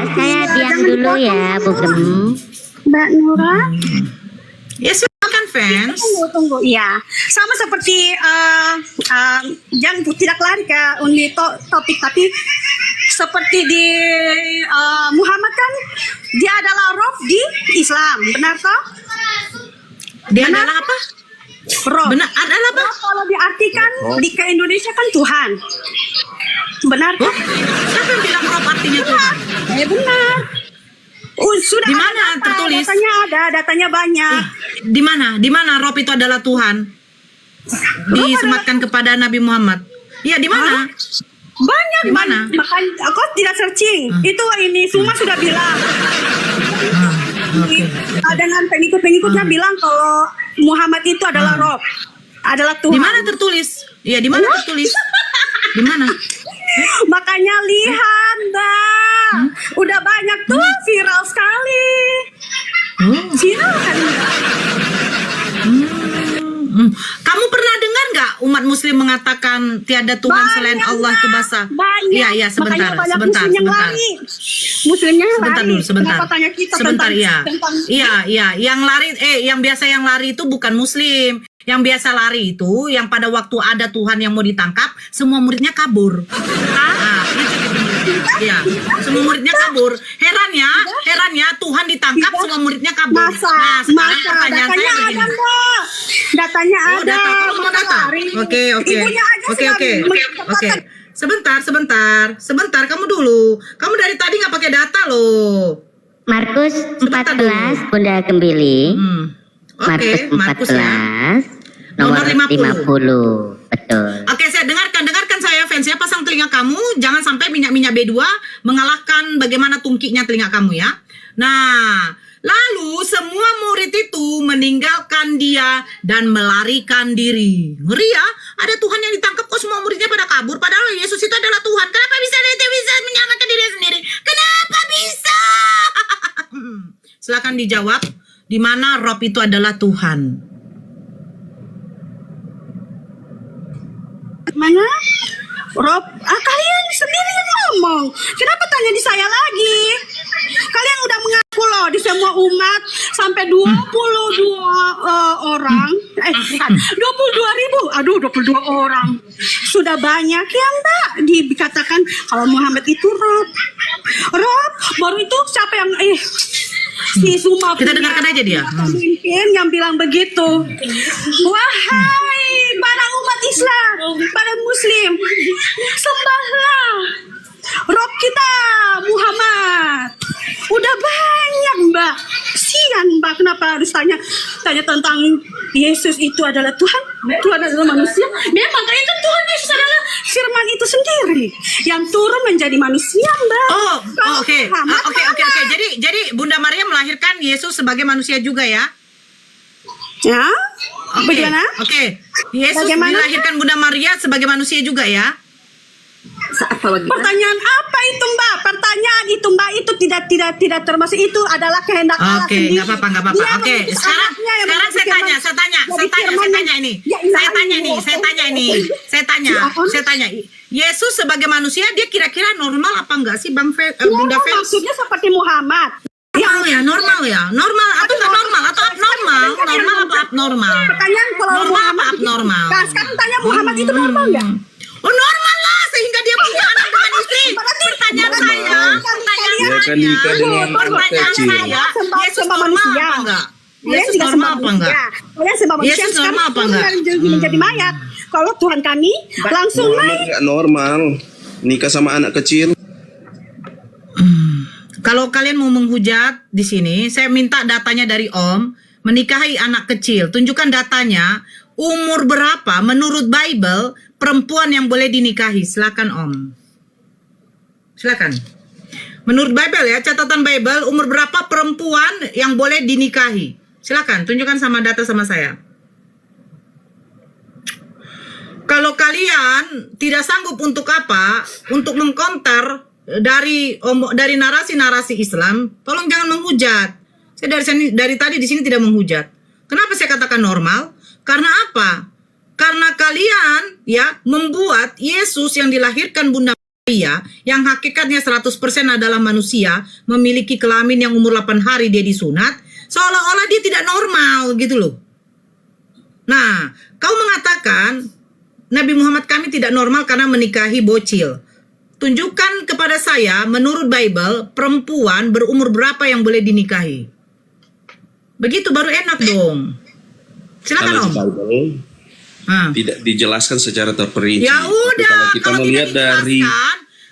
diam dulu ya, Bu Gem. Mbak Nura. Ya silakan Fans. Tunggu. Iya, sama seperti yang tidak lari ke topik, tapi seperti di Muhammad kan dia adalah roh di Islam, benar toh? Dia adalah apa? Roh. Benar, adalah apa? Roh kalau diartikan di ke Indonesia kan Tuhan, benar toh? Siapa yang bilang roh artinya Tuhan? Ya benar. Sudah Di ada mana data, tertulis? Datanya ada, datanya banyak. Di mana? Di mana roh itu adalah Tuhan? Disematkan kepada Nabi Muhammad. Iya, di mana? Banyak, Di mana? Makanya aku tidak searching. Itu ini semua sudah bilang. Dengan pengikut-pengikutnya bilang kalau Muhammad itu adalah roh, adalah Tuhan. Di mana tertulis? Iya, di mana tertulis? Di mana? Makanya lihat, Mbak. Udah banyak tuh viral sekali. Viral kan? Kamu pernah dengar nggak umat Muslim mengatakan tiada Tuhan Banyak, selain Allah itu bahasa? Banyak. Iya, iya, sebentar, Makanya banyak sebentar, muslim yang sebentar. lari. Muslimnya yang Sebentar lari. dulu, sebentar. Kenapa tanya kita Sebentar, iya. tentang Iya, yang lari, yang biasa yang lari itu bukan Muslim. Yang biasa lari itu, yang pada waktu ada Tuhan yang mau ditangkap, semua muridnya kabur. Nah, iya, semua muridnya kabur. Herannya Tuhan ditangkap, semua muridnya kabur. Nah, sekarang pertanyaan saya datanya begini. ada, Mbak. Datanya Oh, ada. data, kamu mau data? Lari. Oke. Ibunya aja Oke. sedang Sebentar, kamu dulu. Kamu dari tadi nggak pakai data loh. Markus Sebentar 14, Bunda Gembili. Oke, Markus Markus ya. 14, nomor Nomor 50. Betul. Oke, saya dengarkan saya fans ya, pasang telinga kamu, jangan sampai minyak B2 mengalahkan bagaimana tungkiknya telinga kamu ya. Nah, lalu semua murid itu meninggalkan dia dan melarikan diri. Ngeri ya, ada Tuhan yang ditangkap kok semua muridnya pada kabur, padahal Yesus itu adalah Tuhan. Kenapa bisa menyamakan diri sendiri? Kenapa bisa? Silakan dijawab, di mana Rob itu adalah Tuhan? Mana? Rob, kalian sendiri yang ngomong. Kenapa tanya di saya lagi? Kalian udah mengaku loh di semua umat sampai 22 orang. Bukan, 22.000. Aduh, 22 orang. Sudah banyak ya, Mbak. Dikatakan kalau Muhammad itu Rob. Rob, baru itu siapa yang si Suma Kita dengarkan aja dia. pemimpin yang bilang begitu. Wahai para umat Islam, para Muslim, sembahlah Rob kita Muhammad. Udah banyak, Mbak. Sian, Mbak, kenapa harus tanya tentang Yesus itu adalah Tuhan? Tuhan adalah manusia. Memang itu Tuhan Yesus adalah firman itu sendiri yang turun menjadi manusia, Mbak. Oke. Jadi Bunda Maria melahirkan Yesus sebagai manusia juga ya? Ya? Oke. Bagaimana? Oke. Yesus Bagaimana? dilahirkan Bunda Maria sebagai manusia juga ya? Pertanyaan apa itu, Mbak? Pertanyaan itu, Mbak, itu tidak termasuk, itu adalah kehendak Allah Oke, sendiri. nggak apa-apa. Dia Oke, mengutus sekarang anaknya yang saya menjadi tanya ini. Ya, Saya tanya. Yesus sebagai manusia dia kira-kira normal apa enggak sih Bang Bunda Fens? Maksudnya seperti Muhammad. Normal atau nggak normal atau abnormal? Normal apa abnormal? Pertanyaan kalau Normal Muhammad apa abnormal? Nah, sekarang tanya Muhammad itu normal nggak? Oh normal lah, sehingga dia punya anak dengan istri. Pertanyaan saya, Yesus normal apa enggak? Yesus normal apa enggak? Kalian sembah manusia Yesus sekarang normal apa enggak? menjadi mayat. kalau Tuhan kami langsung Muhammad nggak normal. Nikah sama anak kecil. Kalau kalian mau menghujat di sini, saya minta datanya dari Om. Menikahi anak kecil, tunjukkan datanya. Umur berapa menurut Bible perempuan yang boleh dinikahi? Silakan Om. Silakan. Menurut Bible ya, catatan Bible, umur berapa perempuan yang boleh dinikahi? Silakan, tunjukkan sama data sama saya. Kalau kalian tidak sanggup untuk apa? Untuk mengcounter dari narasi-narasi Islam, tolong jangan menghujat. Saya dari tadi di sini tidak menghujat. Kenapa saya katakan normal? Karena apa? Karena kalian ya membuat Yesus yang dilahirkan Bunda Maria, yang hakikatnya 100% adalah manusia, memiliki kelamin yang umur 8 hari dia disunat, seolah-olah dia tidak normal gitu loh. Nah, kau mengatakan Nabi Muhammad kami tidak normal karena menikahi bocil. Tunjukkan kepada saya, menurut Bible, perempuan berumur berapa yang boleh dinikahi? Begitu baru enak dong. Silakan Om. Tidak dijelaskan secara terperinci. Ya udah, Kalau kita melihat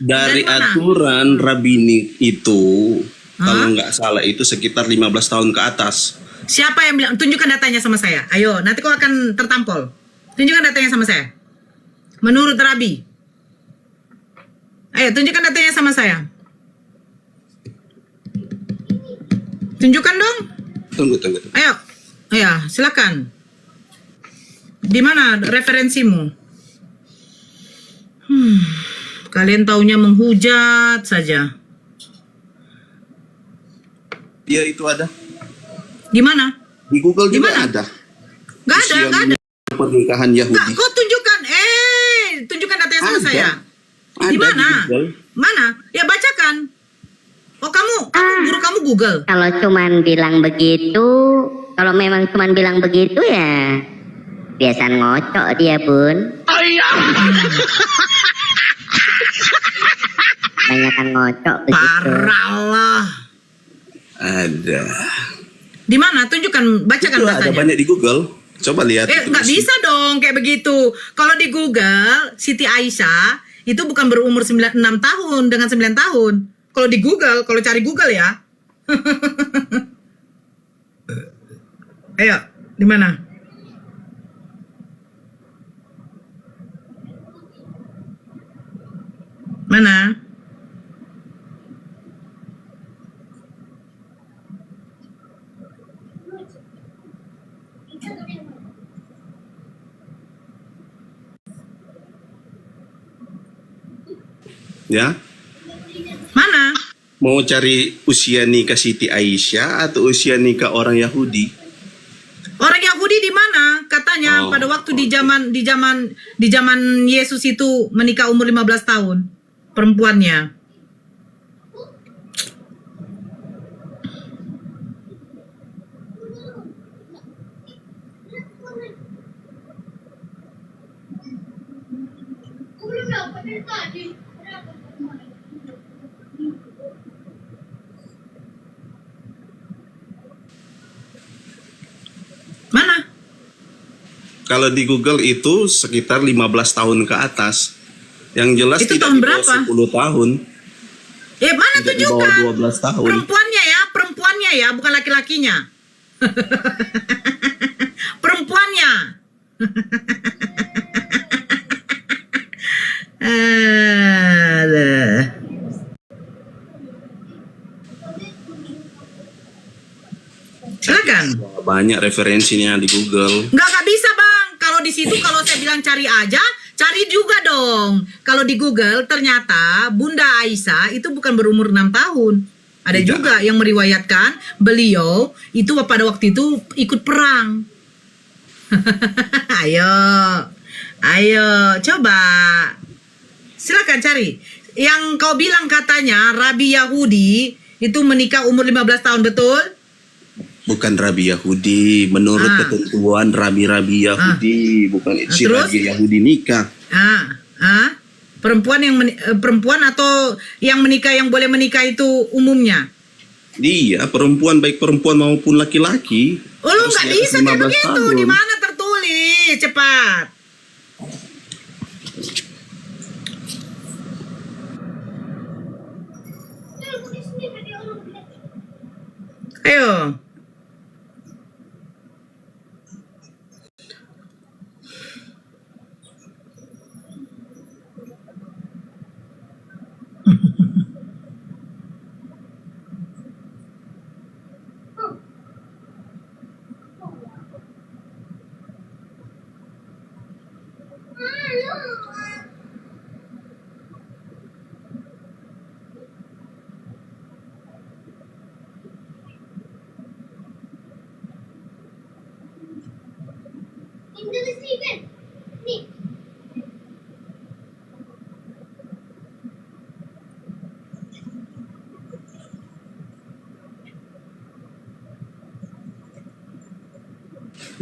dari aturan Rabini itu, kalau nggak salah itu sekitar 15 tahun ke atas. Siapa yang bilang? Tunjukkan datanya sama saya. Ayo, nanti kau akan tertampol. Tunjukkan datanya sama saya. Menurut Rabi. Ayo, tunjukkan datanya sama saya. Tunjukkan dong. Tunggu. Ayo, ya, silakan. Di mana referensimu? Kalian taunya menghujat saja. Dia itu ada. Di mana? Di Google juga Dimana? ada. Gak ada. Pernikahan Yahudi. Nggak, kau tunjukkan. Tunjukkan datanya sama Ada. saya. Ada Di mana? di Google. Mana? Ya bacakan. Oh kamu guru kamu Google. Kalau cuman bilang begitu, kalau memang cuman bilang begitu ya biasa ngocok dia, Bun. Banyakan ngocok begitu. Parah lah. Ada. Di mana? Tunjukkan, bacakan Itu ada datanya. banyak di Google. Coba lihat. Nggak bisa dong kayak begitu. Kalau di Google, Siti Aisyah itu bukan berumur 6 tahun dengan 9 tahun. Kalau di Google, kalau cari Google ya. Ayo, di mana? Mana? Ya. Mana? Mau cari usia nikah Siti Aisyah atau usia nikah orang Yahudi? Orang Yahudi di mana? Katanya pada waktu di zaman Yesus itu menikah umur 15 tahun perempuannya. Mana? Kalau di Google itu sekitar 15 tahun ke atas. Yang jelas Itu tidak tahun di bawah berapa? 10 tahun. Mana Tidak di bawah tunjukkan? 12 tahun. Perempuannya ya, bukan laki-lakinya. Perempuannya. Silakan. Banyak referensinya di Google. Nggak bisa bang. Kalau di situ kalau saya bilang cari aja, cari juga dong. Kalau di Google ternyata Bunda Aisyah itu bukan berumur 6 tahun. Ada Tidak. juga yang meriwayatkan beliau itu pada waktu itu ikut perang. Ayo, coba. Silakan cari. Yang kau bilang katanya Rabi Yahudi itu menikah umur 15 tahun, betul? Bukan Rabi Yahudi, menurut ketentuan Rabi-Rabi Yahudi, bukan si Terus? Rabi Yahudi nikah. Perempuan atau yang menikah yang boleh menikah itu umumnya? Iya, perempuan baik perempuan maupun laki-laki. Oh, lu Harus nggak di atas bisa kayak 15 begitu. tahun. Di mana tertulis? Cepat. Ayo.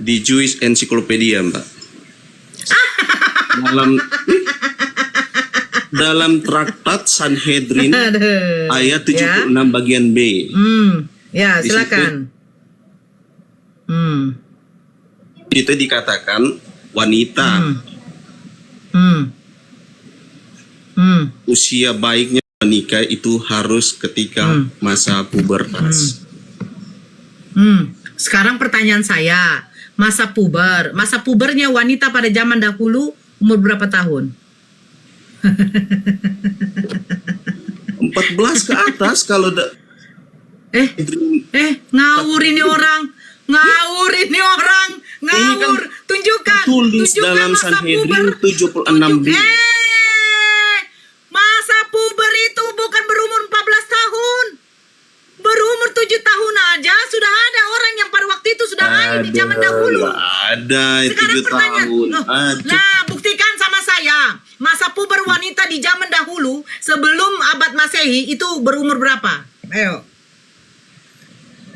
Di Jewish Encyclopedia, Mbak. dalam traktat Sanhedrin Aduh. ayat 76 bagian B. Ya, Di silakan. Itu dikatakan wanita usia baiknya menikah itu harus ketika masa pubertas. Sekarang pertanyaan saya, masa pubernya wanita pada zaman dahulu umur berapa tahun? 14 ke atas kalau Ngawur ini orang, ngawur. Tunjukkan, tulis tunjukkan dalam masa Sanhedrin puber. 76B. Masa puber itu bukan berumur 14 tahun. Berumur 7 tahun aja sudah ada orang yang pada waktu itu sudah haid di zaman dahulu. Ada 7 tahun. Nah, buktikan sama saya. Masa puber wanita di zaman dahulu sebelum abad Masehi itu berumur berapa? Ayo.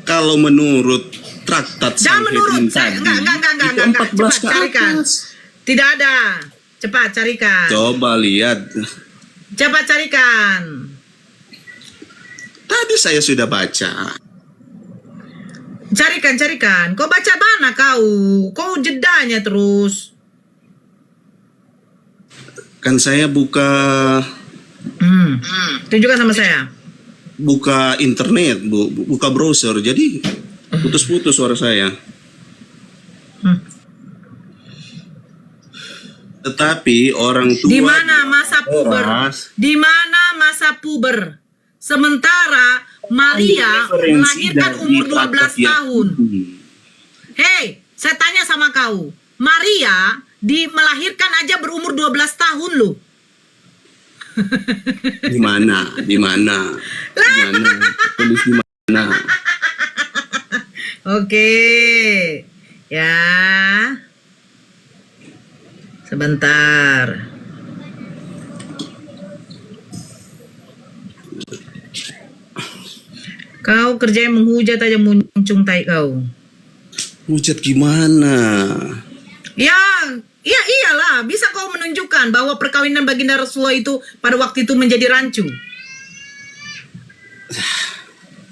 Kalau menurut traktat Jangan menurut Sanhedrin saya, tadi, enggak. itu 14 ke Cepat carikan. atas. Tidak ada. Cepat carikan. Coba lihat. Cepat carikan. Tadi saya sudah baca. Carikan. Kau baca mana kau? Kau jedanya terus. Kan saya buka Tunjukkan sama saya. buka internet, buka browser, jadi putus-putus suara saya. Tetapi orang tua Di mana masa puber? Horas, Di mana masa puber? Sementara Maria referensi melahirkan dari umur 12 traktat tahun. Yahudi. Hei, saya tanya sama kau. Maria melahirkan aja berumur 12 tahun loh. Di mana? Tulis di mana? Oke. Ya. Sebentar. Kau kerjanya menghujat aja muncung tai kau. Hujat gimana? Ya iyalah, bisa kau menunjukkan bahwa perkawinan baginda Rasulullah itu pada waktu itu menjadi rancu.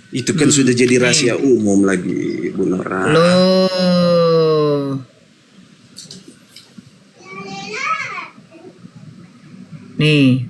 Itu kan sudah jadi rahasia umum lagi, Bu Nora. Loh. Nih.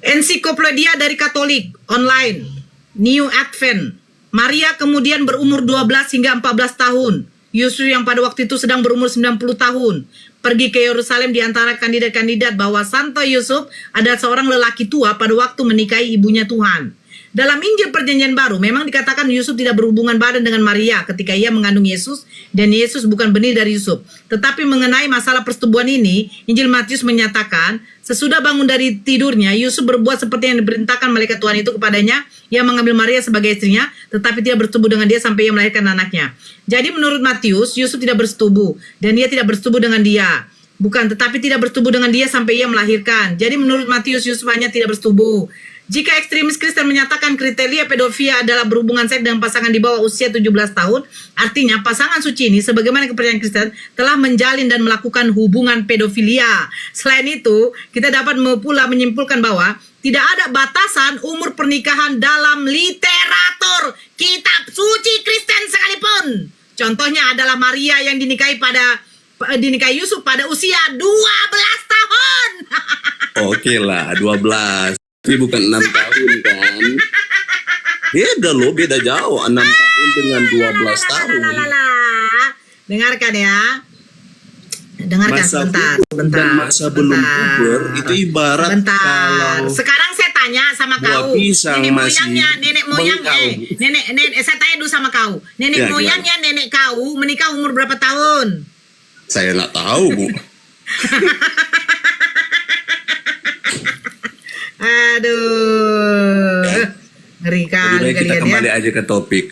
Ensiklopedia dari Katolik online. New Advent. Maria kemudian berumur 12 hingga 14 tahun. Yusuf yang pada waktu itu sedang berumur 90 tahun. Pergi ke Yerusalem di antara kandidat-kandidat bahwa Santo Yusuf adalah seorang lelaki tua pada waktu menikahi ibunya Tuhan. Dalam Injil Perjanjian Baru memang dikatakan Yusuf tidak berhubungan badan dengan Maria ketika ia mengandung Yesus dan Yesus bukan benih dari Yusuf. Tetapi mengenai masalah persetubuhan ini, Injil Matius menyatakan sesudah bangun dari tidurnya, Yusuf berbuat seperti yang diperintahkan malaikat Tuhan itu kepadanya. Ia mengambil Maria sebagai istrinya, tetapi tidak bersetubuh dengan dia sampai ia melahirkan anaknya. Jadi menurut Matius, Yusuf tidak bersetubuh dan ia tidak bersetubuh dengan dia. Bukan, tetapi tidak bersetubuh dengan dia sampai ia melahirkan. Jadi menurut Matius, Yusuf hanya tidak bersetubuh. Jika ekstremis Kristen menyatakan kriteria pedofilia adalah berhubungan seks dengan pasangan di bawah usia 17 tahun, artinya pasangan suci ini sebagaimana kepercayaan Kristen telah menjalin dan melakukan hubungan pedofilia. Selain itu, kita dapat pula menyimpulkan bahwa tidak ada batasan umur pernikahan dalam literatur kitab suci Kristen sekalipun. Contohnya adalah Maria yang dinikahi Yusuf pada usia 12 tahun. Oke lah, 12. Tapi bukan 6 tahun kan? Beda loh, beda jauh. 6 tahun dengan 12 tahun. Dengarkan ya. Dengarkan Masa sebentar, puber sebentar. dan masa belum sebentar. puber itu ibarat Sebentar. kalau Sekarang saya tanya sama buah kau. pisang Nenek masih moyangnya, nenek moyang, bengkau. nenek, saya tanya dulu sama kau. Nenek Ya, moyangnya nenek kau menikah umur berapa tahun? saya nggak tahu, Bu. Aduh. Ngeri Lebih kali baik kita kalian ya. kembali aja ke topik.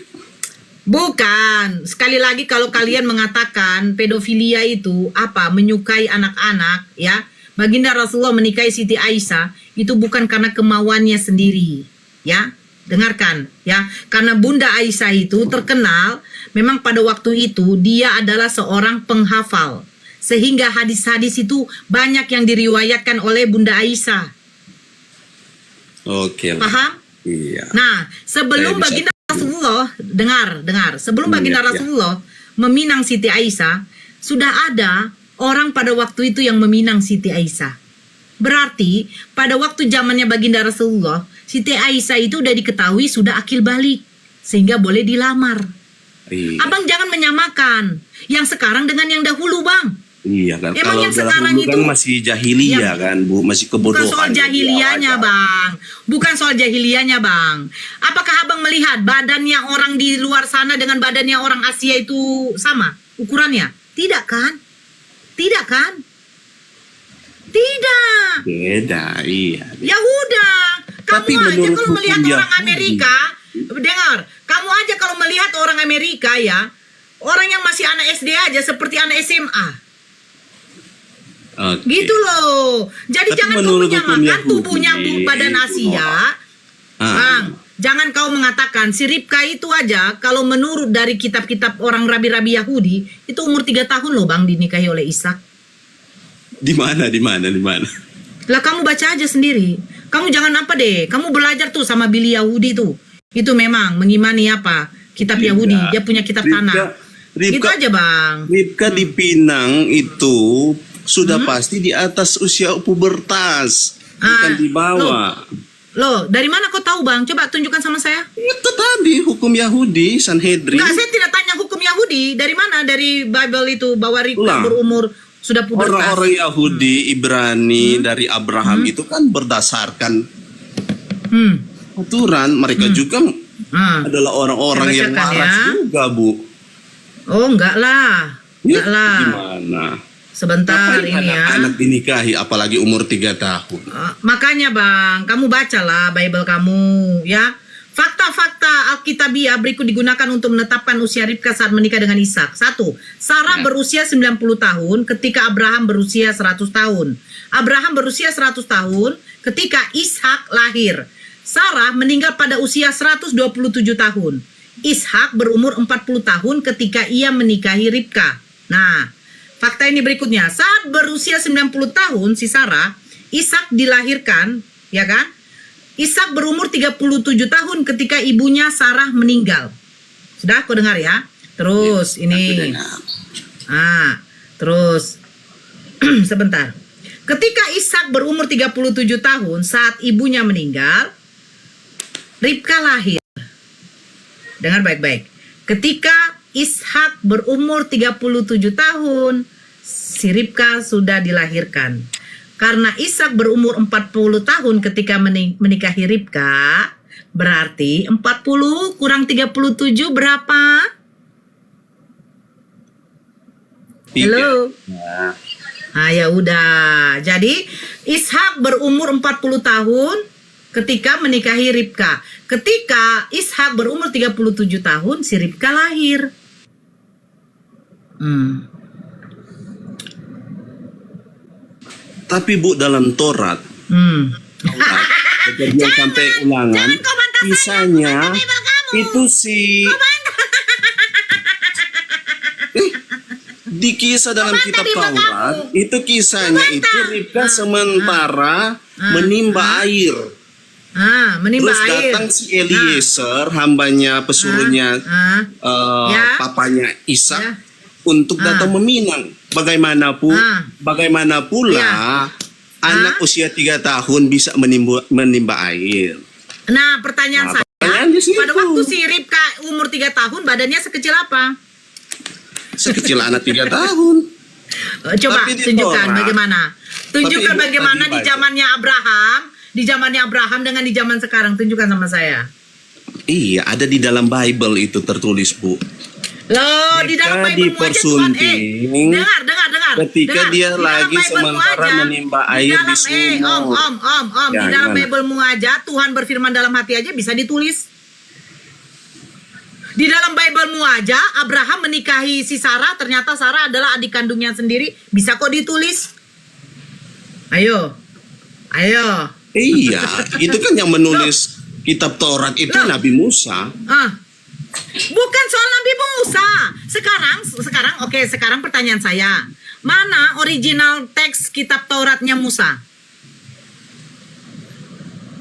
Bukan. Sekali lagi kalau kalian mengatakan pedofilia itu apa? Menyukai anak-anak ya. Baginda Rasulullah menikahi Siti Aisyah itu bukan karena kemauannya sendiri, ya. Dengarkan, ya. Karena Bunda Aisyah itu terkenal memang pada waktu itu dia adalah seorang penghafal. Sehingga hadis-hadis itu banyak yang diriwayatkan oleh Bunda Aisyah. Oke. lah. Paham? Iya. Nah, sebelum Saya bisa- Baginda Rasulullah, dengar. Sebelum Baginda Iya. Rasulullah meminang Siti Aisyah, sudah ada orang pada waktu itu yang meminang Siti Aisyah. Berarti pada waktu zamannya Baginda Rasulullah, Siti Aisyah itu udah diketahui sudah akil balik, sehingga boleh dilamar. Iya. Abang jangan menyamakan yang sekarang dengan yang dahulu, Bang. Iya kan. Emang Kalau yang sekarang dulu kan itu- masih jahiliyah kan, Bu, masih Bukan kebodohan. soal Jadi jahiliyahnya, wajar. Bang. Bukan soal jahiliyahnya, Bang. Apakah Abang melihat badannya orang di luar sana dengan badannya orang Asia itu sama ukurannya? Tidak kan? Tidak kan? Tidak. Beda, iya. Ya udah. Kamu Tapi aja menurut kalau melihat hukum orang Yahudi- Amerika, dengar. Kamu aja kalau melihat orang Amerika ya, orang yang masih anak SD aja seperti anak SMA. Oke. Gitu loh. Jadi Tapi jangan kau menurut hukum menyamakan Yahudi, tubuhnya badan Asia. Ah. Bang, jangan kau mengatakan si Ribka itu aja kalau menurut dari kitab-kitab orang rabi-rabi Yahudi itu umur 3 tahun loh Bang dinikahi oleh Ishak. Di mana? Lah kamu baca aja sendiri. Kamu jangan apa deh. Kamu belajar tuh sama Billy Yahudi tuh. Itu memang mengimani apa? Kitab Tidak. Yahudi. Dia punya kitab tanah. Itu Ribka- aja Bang. Ribka di Pinang itu sudah pasti di atas usia pubertas, bukan Ah, di bawah. Loh, dari mana kau tahu Bang? Coba tunjukkan sama saya. Itu tadi hukum Yahudi, Sanhedrin. Enggak, saya tidak tanya hukum Yahudi. Dari mana? Dari Bible itu bahwa Ribka Lah. berumur sudah pubertas. Orang-orang Yahudi, Ibrani dari Abraham itu kan berdasarkan Hmm. aturan. Mereka juga Ah. adalah orang-orang Saya yang bacakan waras ya. juga, Bu. Oh, enggak lah. Enggak lah. Gimana? Sebentar Ngapain ini ya. anak dinikahi apalagi umur 3 tahun? Makanya Bang, kamu bacalah Bible kamu ya. Fakta-fakta Alkitabiah berikut digunakan untuk menetapkan usia Ribka saat menikah dengan Ishak. 1. Sarah Ya. berusia 90 tahun ketika Abraham berusia 100 tahun. Abraham berusia 100 tahun ketika Ishak lahir. Sarah meninggal pada usia 127 tahun. Ishak berumur 40 tahun ketika ia menikahi Ribka. Nah, fakta ini berikutnya. Saat berusia 90 tahun si Sarah, Ishak dilahirkan, ya kan? Ishak berumur 37 tahun ketika ibunya Sarah meninggal. Sudah kau dengar ya? Terus ini. Terus sebentar. Ketika Ishak berumur 37 tahun saat ibunya meninggal, Ribka lahir. Dengar baik-baik. Ketika Ishak berumur 37 tahun, si Ribka sudah dilahirkan. Karena Ishak berumur 40 tahun ketika menikahi Ribka, berarti 40 kurang 37 berapa? Halo. Ya udah. Jadi Ishak berumur 40 tahun ketika menikahi Ribka. Ketika Ishak berumur 37 tahun, si Ribka lahir. Tapi Bu, dalam Taurat, Kejadian sampai Ulangan, kisahnya itu si di kisah dalam kitab Taurat itu kisahnya itu Ribka sementara menimba air. Menimba Terus air. datang si Eliezer, hambanya pesuruhnya papanya Ishak untuk datang meminang. Bagaimana pula anak usia 3 tahun bisa menimba air. Nah, pertanyaan saya, Pertanyaannya tertulis pada itu. waktu si Ribka umur 3 tahun badannya sekecil apa? Sekecil anak 3 tahun. Coba Tapi di tunjukkan Torah. bagaimana. Tunjukkan Ibu bagaimana tadi di baca. zamannya Abraham, di zamannya Abraham dengan di zaman sekarang. Tunjukkan sama saya. Iya, ada di dalam Bible itu tertulis, Bu. Loh, di dalam Jika Bible-mu aja Tuhan, dipersunting, dengar. Ketika dengar. dia Di dalam lagi Bible-mu sementara aja, menimba di air di dalam, sumur. Om, Ya, di dalam gimana? Bible-mu aja, Tuhan berfirman dalam hati aja bisa ditulis. Di dalam Bible-mu aja, Abraham menikahi si Sarah, ternyata Sarah adalah adik kandungnya sendiri, bisa kok ditulis. Ayo. Iya, itu kan yang menulis kitab Taurat itu Loh. Nabi Musa. Bukan soal Nabi Musa. Sekarang pertanyaan saya. Mana original teks kitab Tauratnya Musa?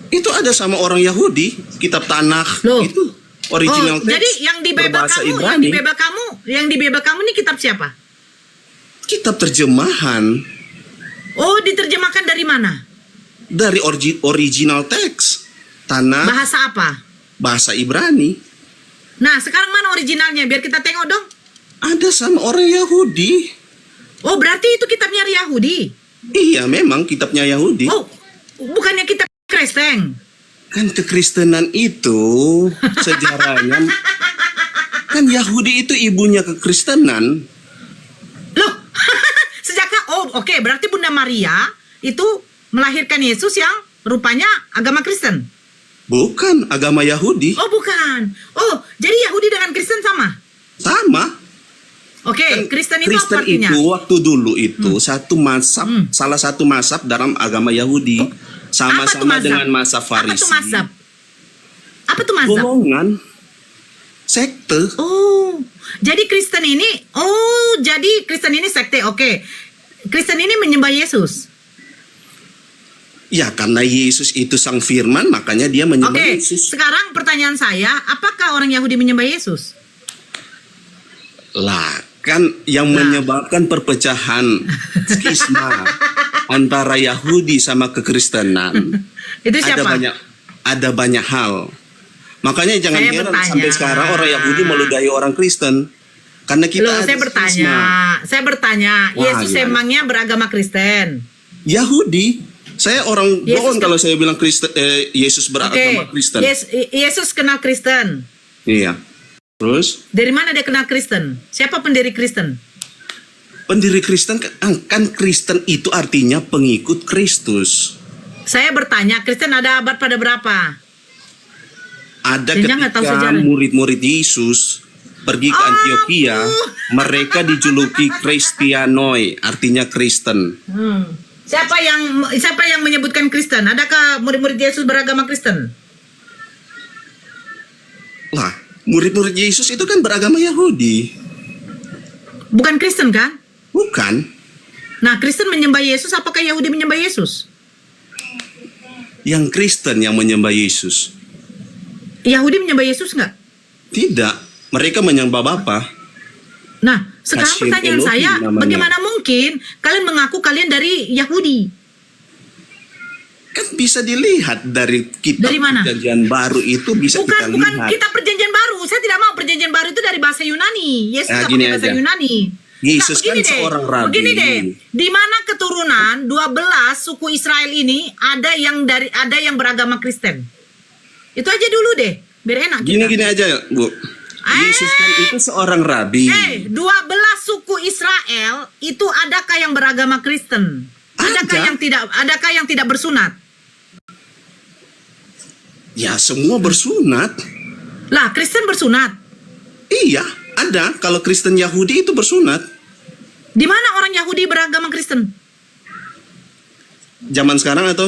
Itu ada sama orang Yahudi, kitab Tanakh Loh. itu original teks. Jadi yang di Bible berbahasa kamu, Ibrani. yang di Bible kamu ini kitab siapa? Kitab terjemahan Oh, diterjemahkan dari mana? dari original teks Tanakh Bahasa apa? bahasa Ibrani. Nah, sekarang mana originalnya? Biar kita tengok dong. Ada sama orang Yahudi. Oh, berarti itu kitabnya Yahudi. Iya, memang kitabnya Yahudi. Oh, bukannya kitab Kristen. Kan kekristenan itu sejarahnya kan Yahudi itu ibunya kekristenan. Loh, oke, berarti Bunda Maria itu melahirkan Yesus yang rupanya agama Kristen. Bukan agama Yahudi. Oh, bukan. Oh, jadi Yahudi dengan Kristen sama? Sama. Oke, Kristen itu Kristen apa artinya? itu waktu dulu itu satu mazhab, salah satu mazhab dalam agama Yahudi, Apa tuh sama-sama mazhab? dengan mazhab Farisi. Apa tuh mazhab? Apa tuh mazhab? Golongan, sekte. Oh, jadi Kristen ini sekte. Oke. Kristen ini menyembah Yesus. Ya, karena Yesus itu sang firman, makanya dia menyembah Oke, Yesus. sekarang pertanyaan saya, apakah orang Yahudi menyembah Yesus? Lah, kan yang menyebabkan perpecahan skisma antara Yahudi sama kekristenan. Itu siapa? Ada banyak hal. Makanya jangan Saya heran bertanya. sampai sekarang orang Yahudi meludahi orang Kristen. Karena kita Loh, ada saya bertanya, Wah, Yesus gimana? emangnya beragama Kristen? Yahudi. Saya orang Yesus bohong kan- kalau saya bilang Yesus Oke, beragama Kristen. Yesus kenal Kristen. Iya. Terus Dari mana dia kenal Kristen? Siapa pendiri Kristen? pendiri Kristen kan Kristen itu artinya pengikut Kristus. Saya bertanya, Kristen ada abad pada berapa? Ada Jadinya nggak tahu ketika sejarah. murid-murid Yesus pergi ke Antioquia, mereka dijuluki Kristianoi, artinya Kristen. Siapa yang menyebutkan Kristen? Adakah murid-murid Yesus beragama Kristen? Lah, murid-murid Yesus itu kan beragama Yahudi. Bukan Kristen kan? Bukan. Nah, Kristen menyembah Yesus, apakah Yahudi menyembah Yesus? Yang Kristen yang menyembah Yesus. Yahudi menyembah Yesus nggak? Tidak. Mereka menyembah Bapa. Nah, sekarang Hashem pertanyaan Elohim saya, namanya. bagaimana mungkin kalian mengaku kalian dari Yahudi? Kan bisa dilihat dari kitab Dari mana? Perjanjian Baru itu bisa kita Bukan lihat. kitab perjanjian baru. Saya tidak mau perjanjian baru itu dari bahasa Yunani. Yesus Nah, nggak gini pakai bahasa aja. Yunani. Yesus Nah, begini kan seorang rabi. Begini deh, di mana keturunan 12 suku Israel ini ada yang beragama Kristen. Itu aja dulu deh, biar enak kita. Gini aja, Bu. Yesus kan itu seorang rabi. 12 suku Israel itu adakah yang beragama Kristen? Adakah yang tidak bersunat? Ya, semua bersunat. Lah, Kristen bersunat. Iya, ada. Kalau Kristen Yahudi itu bersunat. Di mana orang Yahudi beragama Kristen? Zaman sekarang atau?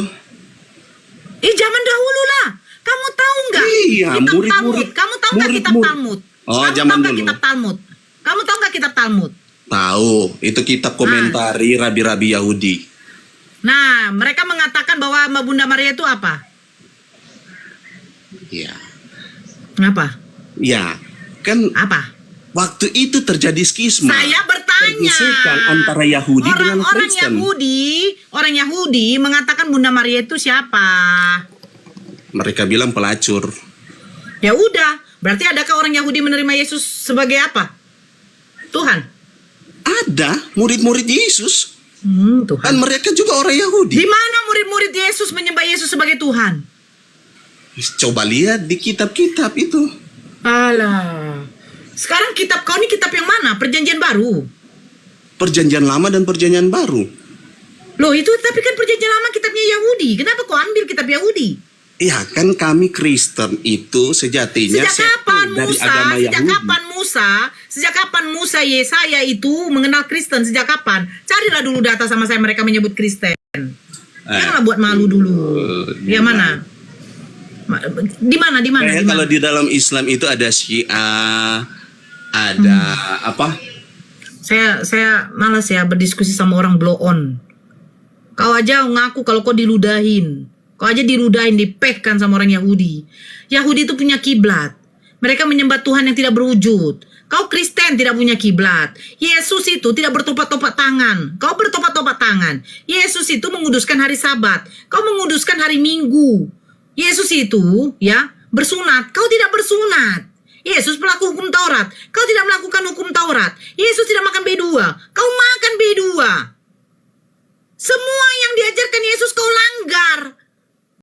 Zaman dahulu lah. Kamu tahu nggak? Iya, kitab murid-murid. Talmud. Kamu tahu nggak kitab Murid-murid. Talmud? Oh, Kamu zaman tahu nggak dulu. kitab Talmud? Kamu tahu nggak kitab Talmud? Tahu, itu kitab komentari rabi-rabi Yahudi. Nah, mereka mengatakan bahwa Bunda Maria itu apa? Iya. Apa? Ya, kan Apa? waktu itu terjadi skisma. Saya bertanya. Pergesekan antara Yahudi dengan Kristen. Orang Yahudi mengatakan Bunda Maria itu siapa? Mereka bilang pelacur. Ya udah, berarti adakah orang Yahudi menerima Yesus sebagai apa? Tuhan. Ada murid-murid Yesus. Tuhan. Dan mereka juga orang Yahudi. Di mana murid-murid Yesus menyembah Yesus sebagai Tuhan? Coba lihat di kitab-kitab itu. Alah. Sekarang kitab kau ini kitab yang mana? Perjanjian baru. Perjanjian lama dan perjanjian baru. Loh itu tapi kan perjanjian lama kitabnya Yahudi. Kenapa kau ambil kitab Yahudi? Ya kan kami Kristen itu sejatinya Sejak kapan dari Musa? agama Sejak Yahudi. kapan Musa? Sejak kapan Musa Yesaya itu mengenal Kristen? Sejak kapan? Carilah dulu data sama saya mereka menyebut Kristen. Janganlah buat malu dulu. Ya mana? Di mana? Kayak kalau di dalam Islam itu ada Syiah, ada apa? Saya malas ya berdiskusi sama orang blow on. Kau aja ngaku kalau kau diludahin. Kau aja diludahin, dipekkan sama orang Yahudi. Yahudi itu punya kiblat. Mereka menyembah Tuhan yang tidak berwujud. Kau Kristen tidak punya kiblat. Yesus itu tidak bertopat-topat tangan. Kau bertopat-topat tangan. Yesus itu menguduskan hari Sabat. Kau menguduskan hari Minggu. Yesus itu ya bersunat. Kau tidak bersunat. Yesus pelaku hukum Taurat. Kau tidak melakukan hukum Taurat. Yesus tidak makan B2. Kau makan B2. Semua